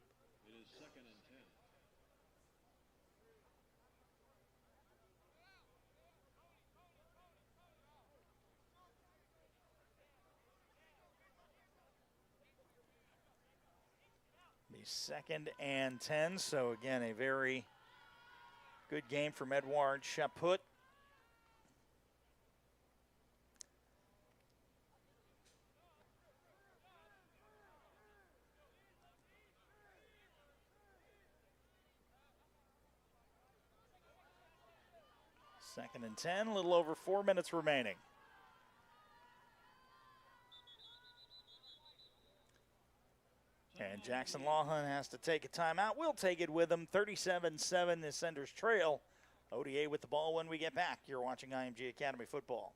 Second and 10, so again, a very good game from Edouard Chaput. Second and 10, a little over 4 minutes remaining. And Jackson Lawhon has to take a timeout. We'll take it with him. 37-7, the Senders trail. ODA with the ball when we get back. You're watching IMG Academy football.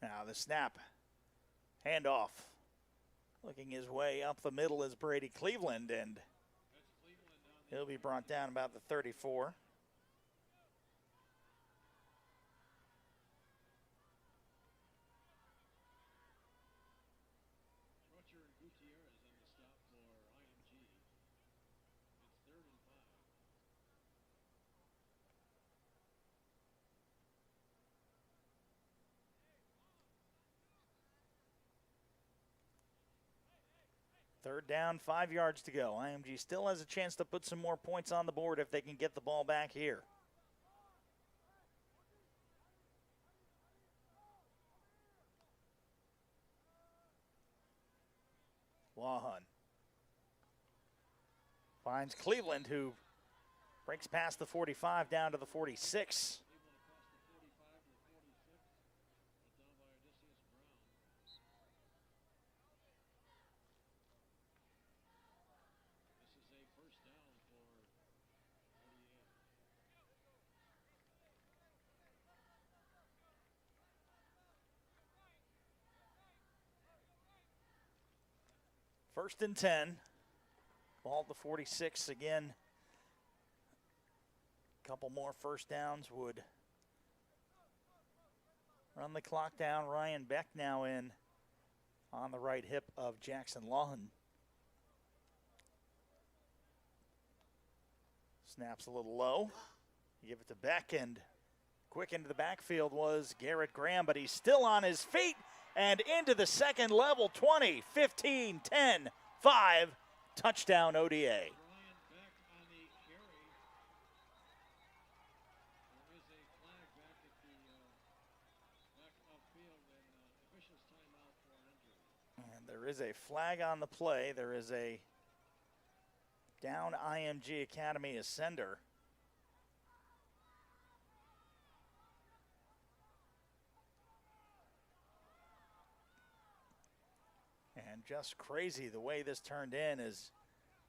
Now the snap, handoff, looking his way up the middle is Brady Cleveland, and he'll be brought down about the 34. Third down, 5 yards to go. IMG still has a chance to put some more points on the board if they can get the ball back here. Wahan finds Cleveland, who breaks past the 45 down to the 46. First and 10. Ball at the 46 again. A couple more first downs would run the clock down. Ryan Beck now in on the right hip of Jackson Lawson. Snaps a little low. You give it to Beck, and quick into the backfield was Garrett Graham, but he's still on his feet and into the second level. 20, 15, 10, 5, touchdown ODA. And there is a flag on the play. There is a down IMG Academy ascender. And just crazy the way this turned in as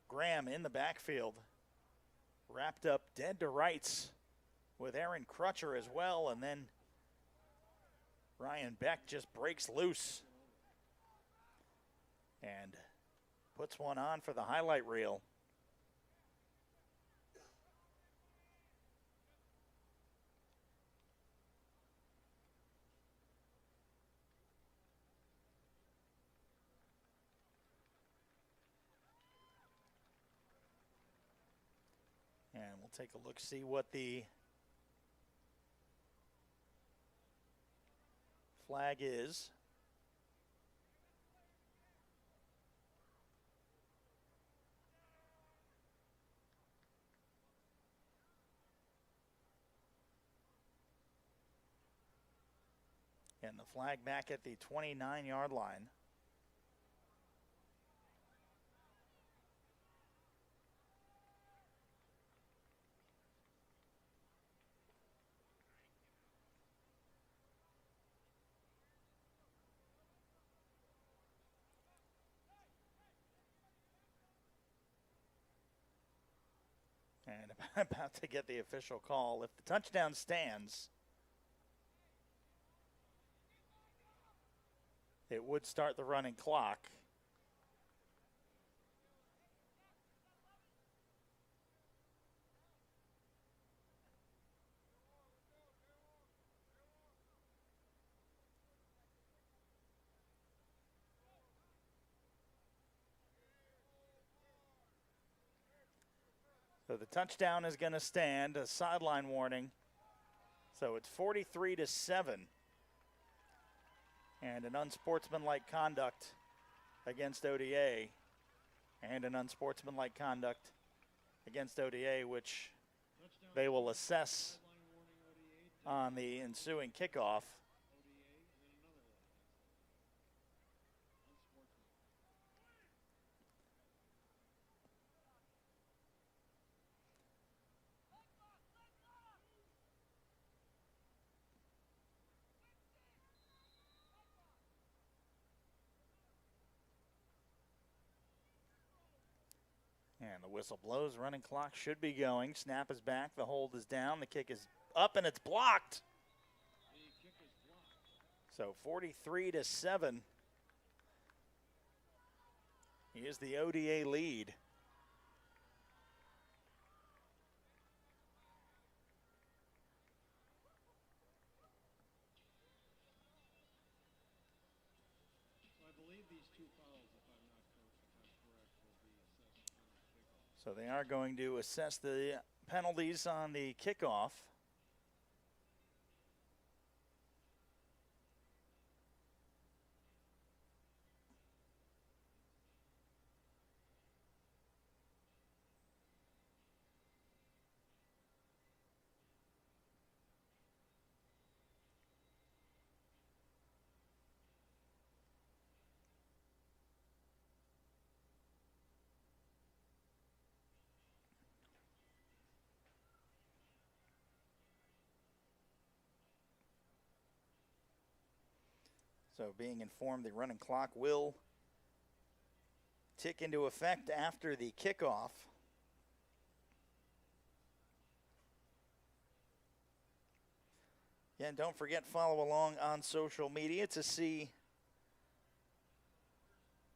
Graham in the backfield wrapped up dead to rights with Aaron Crutcher as well, and then Ryan Beck just breaks loose and puts one on for the highlight reel. And we'll take a look, see what the flag is. And the flag back at the 29-yard line. And about to get the official call. If the touchdown stands, it would start the running clock. So the touchdown is going to stand, a sideline warning. So it's 43-7. And an unsportsmanlike conduct against ODA. And an unsportsmanlike conduct against ODA, which they will assess on the ensuing kickoff. And the whistle blows. Running clock should be going. Snap is back. The hold is down. The kick is up, and it's blocked. So 43-7. Here's the ODA lead. So they are going to assess the penalties on the kickoff. So being informed the running clock will tick into effect after the kickoff. Again, don't forget, follow along on social media to see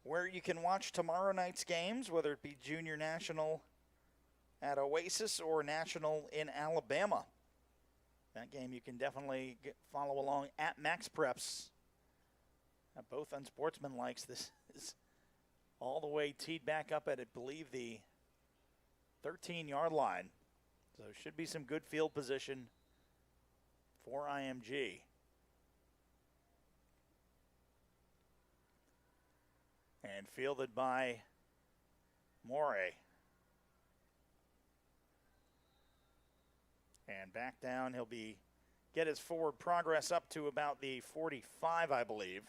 where you can watch tomorrow night's games, whether it be Junior National at Oasis or National in Alabama. That game you can definitely follow along at Max Preps. Both unsportsmanlikes. This is all the way teed back up at, I believe, the 13-yard line. So should be some good field position for IMG. And fielded by Morey. And back down, he'll get his forward progress up to about the 45, I believe.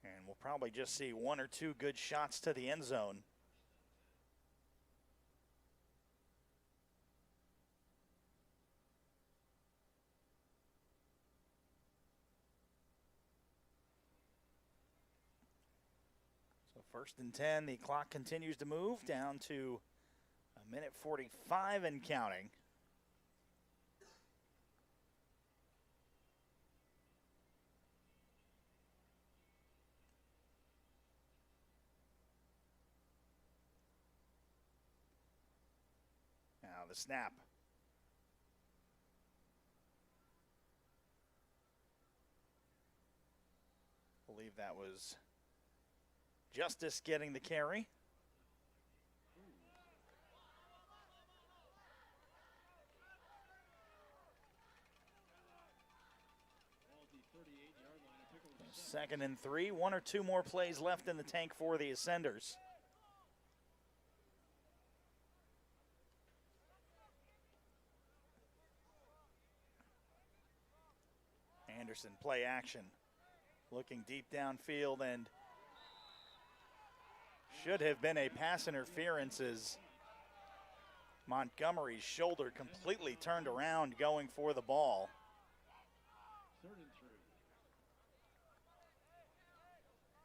And we'll probably just see one or two good shots to the end zone. So 1st and 10, the clock continues to move down to a minute 45 and counting. Now the snap. I believe that was Justice getting the carry. Second and 3, 1 or 2 more plays left in the tank for the Ascenders. Anderson, play action. Looking deep downfield, and should have been a pass interference as Montgomery's shoulder completely turned around going for the ball. 3rd and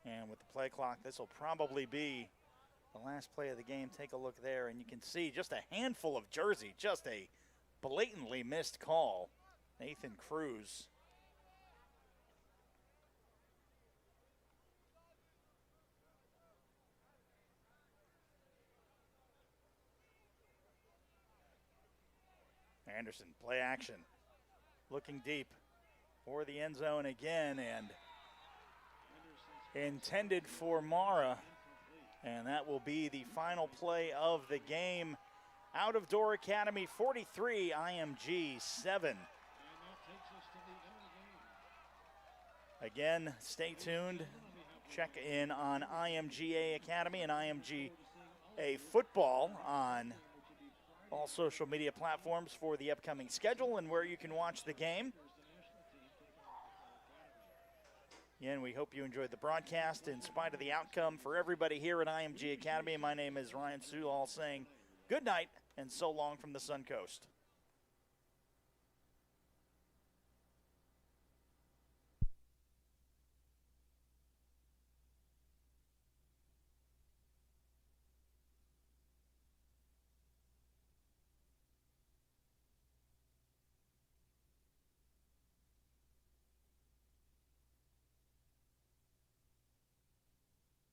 3. And with the play clock, this will probably be the last play of the game. Take a look there, and you can see just a handful of jersey, just a blatantly missed call. Nathan Cruz. Anderson, play action. Looking deep for the end zone again, and intended for Mara. And that will be the final play of the game. Out of Door Academy 43, IMG 7. Again, stay tuned. Check in on IMGA Academy and IMGA Football on all social media platforms for the upcoming schedule and where you can watch the game. Again, we hope you enjoyed the broadcast in spite of the outcome. For everybody here at IMG Academy, my name is Ryan Sewell saying good night and so long from the Sun Coast.